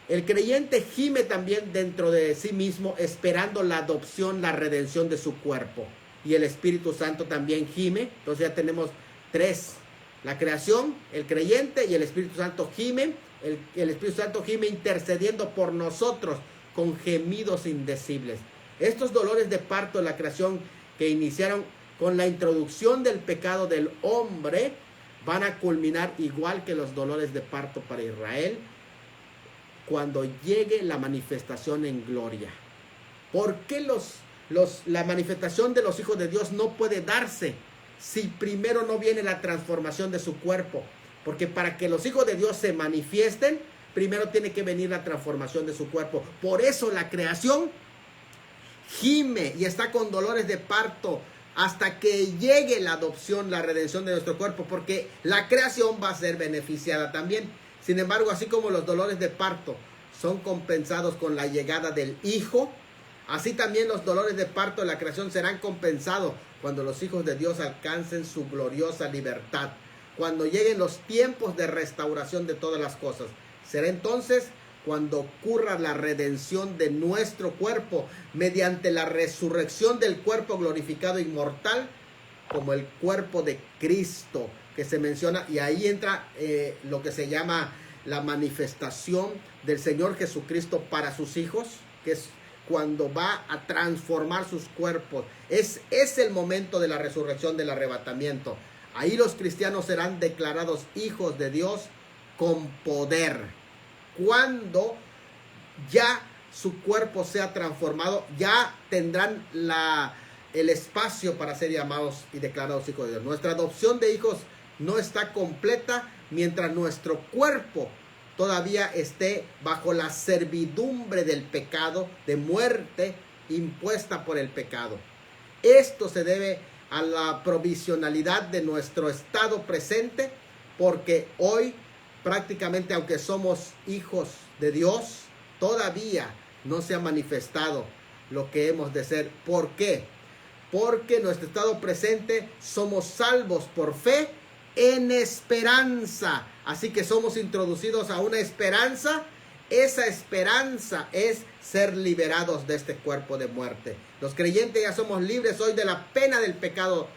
Speaker 1: El creyente gime también dentro de sí mismo, esperando la adopción, la redención de su cuerpo. Y el Espíritu Santo también gime. Entonces ya tenemos 3. La creación, el creyente y el Espíritu Santo gimen. El Espíritu Santo gime intercediendo por nosotros con gemidos indecibles. Estos dolores de parto de la creación que iniciaron con la introducción del pecado del hombre van a culminar igual que los dolores de parto para Israel cuando llegue la manifestación en gloria. ¿Por qué la manifestación de los hijos de Dios no puede darse si primero no viene la transformación de su cuerpo? Porque para que los hijos de Dios se manifiesten, primero tiene que venir la transformación de su cuerpo. Por eso la creación gime y está con dolores de parto hasta que llegue la adopción, la redención de nuestro cuerpo, porque la creación va a ser beneficiada también. Sin embargo, así como los dolores de parto son compensados con la llegada del Hijo, así también los dolores de parto de la creación serán compensados cuando los hijos de Dios alcancen su gloriosa libertad, cuando lleguen los tiempos de restauración de todas las cosas. Será entonces cuando ocurra la redención de nuestro cuerpo mediante la resurrección del cuerpo glorificado inmortal, como el cuerpo de Cristo que se menciona, y ahí entra lo que se llama la manifestación del Señor Jesucristo para sus hijos, que es cuando va a transformar sus cuerpos. Es el momento de la resurrección, del arrebatamiento. Ahí los cristianos serán declarados hijos de Dios con poder. Cuando ya su cuerpo sea transformado, ya tendrán el espacio para ser llamados y declarados hijos de Dios. Nuestra adopción de hijos no está completa mientras nuestro cuerpo todavía esté bajo la servidumbre del pecado, de muerte impuesta por el pecado. Esto se debe a la provisionalidad de nuestro estado presente, porque hoy prácticamente, aunque somos hijos de Dios, todavía no se ha manifestado lo que hemos de ser. ¿Por qué? Porque en nuestro estado presente somos salvos por fe en esperanza. Así que somos introducidos a una esperanza. Esa esperanza es ser liberados de este cuerpo de muerte. Los creyentes ya somos libres hoy de la pena del pecado,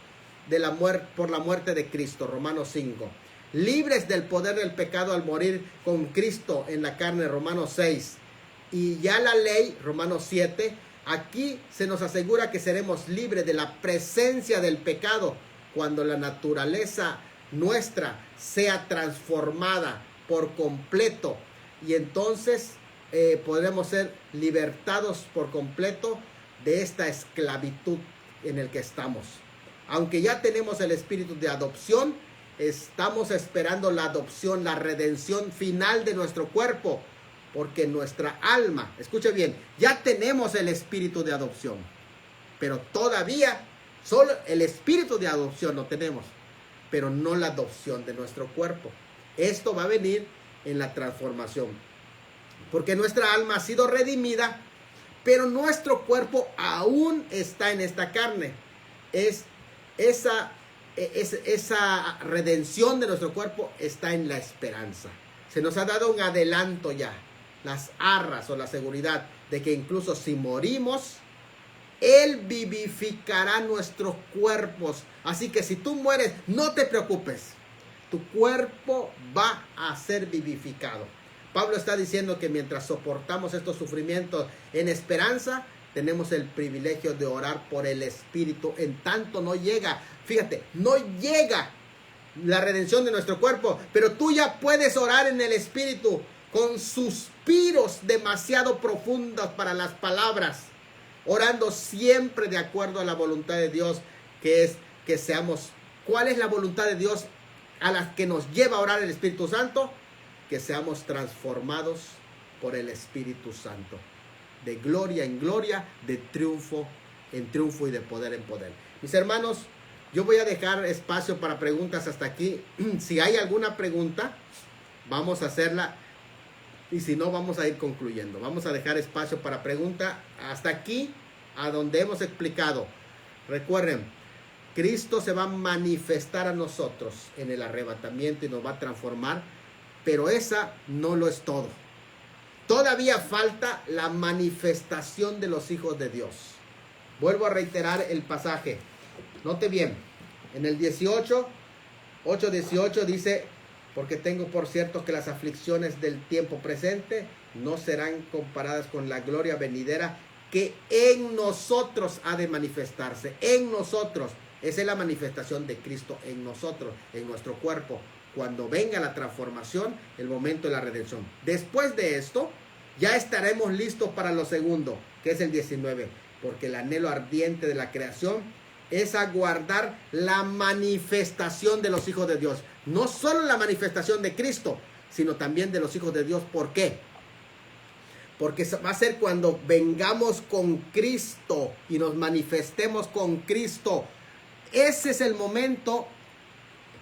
Speaker 1: de la muerte, por la muerte de Cristo. Romanos 5. Libres del poder del pecado al morir con Cristo en la carne. Romanos 6. Y ya la ley, Romanos 7. Aquí se nos asegura que seremos libres de la presencia del pecado cuando la naturaleza nuestra sea transformada por completo, y entonces podremos ser libertados por completo de esta esclavitud en el que estamos. Aunque ya tenemos el espíritu de adopción, estamos esperando la adopción, la redención final de nuestro cuerpo, porque nuestra alma, escuche bien, ya tenemos el espíritu de adopción, pero todavía solo el espíritu de adopción no tenemos, pero no la adopción de nuestro cuerpo. Esto va a venir en la transformación, porque nuestra alma ha sido redimida, pero nuestro cuerpo aún está en esta carne. Esa redención de nuestro cuerpo está en la esperanza. Se nos ha dado un adelanto ya, las arras o la seguridad de que incluso si morimos, Él vivificará nuestros cuerpos. Así que si tú mueres, no te preocupes. Tu cuerpo va a ser vivificado. Pablo está diciendo que mientras soportamos estos sufrimientos en esperanza, tenemos el privilegio de orar por el Espíritu. En tanto no llega, fíjate, no llega la redención de nuestro cuerpo, pero tú ya puedes orar en el Espíritu con suspiros demasiado profundos para las palabras, orando siempre de acuerdo a la voluntad de Dios, que es que seamos. ¿Cuál es la voluntad de Dios a la que nos lleva a orar el Espíritu Santo? Que seamos transformados por el Espíritu Santo, de gloria en gloria, de triunfo en triunfo y de poder en poder. Mis hermanos, yo voy a dejar espacio para preguntas hasta aquí. Si hay alguna pregunta, vamos a hacerla, y si no, vamos a ir concluyendo. Vamos a dejar espacio para pregunta hasta aquí, a donde hemos explicado. Recuerden, Cristo se va a manifestar a nosotros en el arrebatamiento y nos va a transformar, pero esa no lo es todo. Todavía falta la manifestación de los hijos de Dios. Vuelvo a reiterar el pasaje. Note bien, en el 8:18 dice: porque tengo por cierto que las aflicciones del tiempo presente no serán comparadas con la gloria venidera que en nosotros ha de manifestarse. En nosotros. Esa es la manifestación de Cristo en nosotros, en nuestro cuerpo. Cuando venga la transformación, el momento de la redención. Después de esto, ya estaremos listos para lo segundo, que es el 19. Porque el anhelo ardiente de la creación es aguardar la manifestación de los hijos de Dios. No solo la manifestación de Cristo, sino también de los hijos de Dios. ¿Por qué? Porque va a ser cuando vengamos con Cristo y nos manifestemos con Cristo. Ese es el momento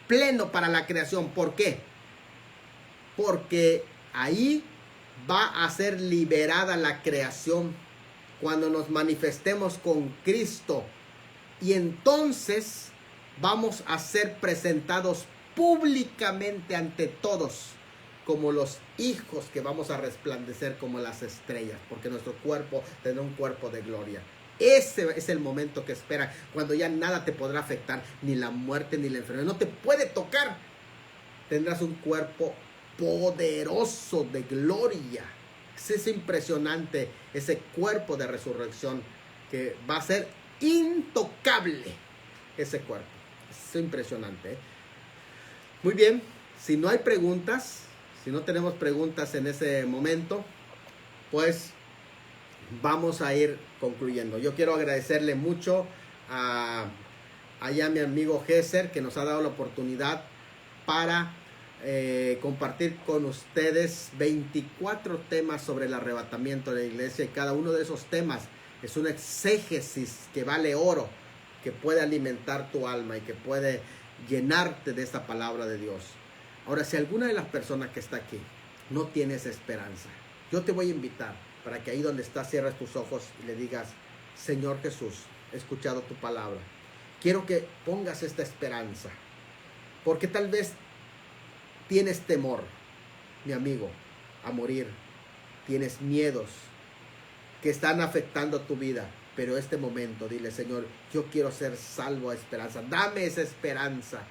Speaker 1: pleno para la creación. ¿Por qué? Porque ahí va a ser liberada la creación cuando nos manifestemos con Cristo. Y entonces vamos a ser presentados públicamente ante todos como los hijos que vamos a resplandecer como las estrellas, porque nuestro cuerpo tendrá un cuerpo de gloria. Ese es el momento que espera, cuando ya nada te podrá afectar, ni la muerte ni la enfermedad, no te puede tocar. Tendrás un cuerpo poderoso de gloria. Es impresionante ese cuerpo de resurrección que va a ser intocable, ese cuerpo. Es impresionante, ¿eh? Muy bien, si no hay preguntas, si no tenemos preguntas en ese momento, pues vamos a ir concluyendo. Yo quiero agradecerle mucho a mi amigo Gesser, que nos ha dado la oportunidad para compartir con ustedes 24 temas sobre el arrebatamiento de la iglesia, y cada uno de esos temas es una exégesis que vale oro, que puede alimentar tu alma y que puede llenarte de esta palabra de Dios. Ahora, si alguna de las personas que está aquí no tienes esperanza, yo te voy a invitar para que ahí donde estás cierres tus ojos y le digas: Señor Jesús, he escuchado tu palabra, quiero que pongas esta esperanza, porque tal vez tienes temor, mi amigo, a morir, tienes miedos que están afectando tu vida, pero este momento dile: Señor, yo quiero ser salvo a esperanza, dame esa esperanza,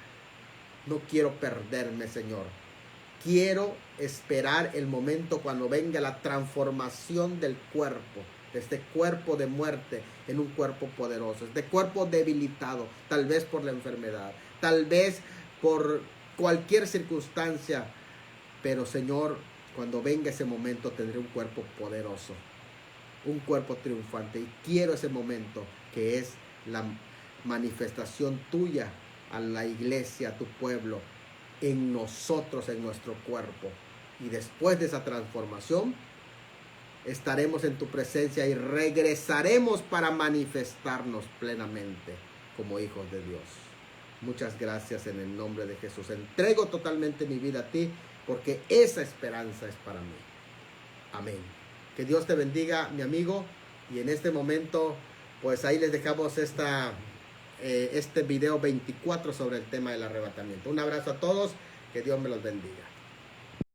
Speaker 1: no quiero perderme, Señor. Quiero esperar el momento cuando venga la transformación del cuerpo, de este cuerpo de muerte en un cuerpo poderoso, este cuerpo debilitado, tal vez por la enfermedad, tal vez por cualquier circunstancia, pero Señor, cuando venga ese momento tendré un cuerpo poderoso, un cuerpo triunfante, y quiero ese momento que es la manifestación tuya a la iglesia, a tu pueblo, en nosotros, en nuestro cuerpo. Y después de esa transformación estaremos en tu presencia y regresaremos para manifestarnos plenamente como hijos de Dios. Muchas gracias en el nombre de Jesús. Entrego totalmente mi vida a ti, porque esa esperanza es para mí. Amén. Que Dios te bendiga, mi amigo. Y en este momento, pues ahí les dejamos este video 24 sobre el tema del arrebatamiento. Un abrazo a todos. Que Dios me los bendiga.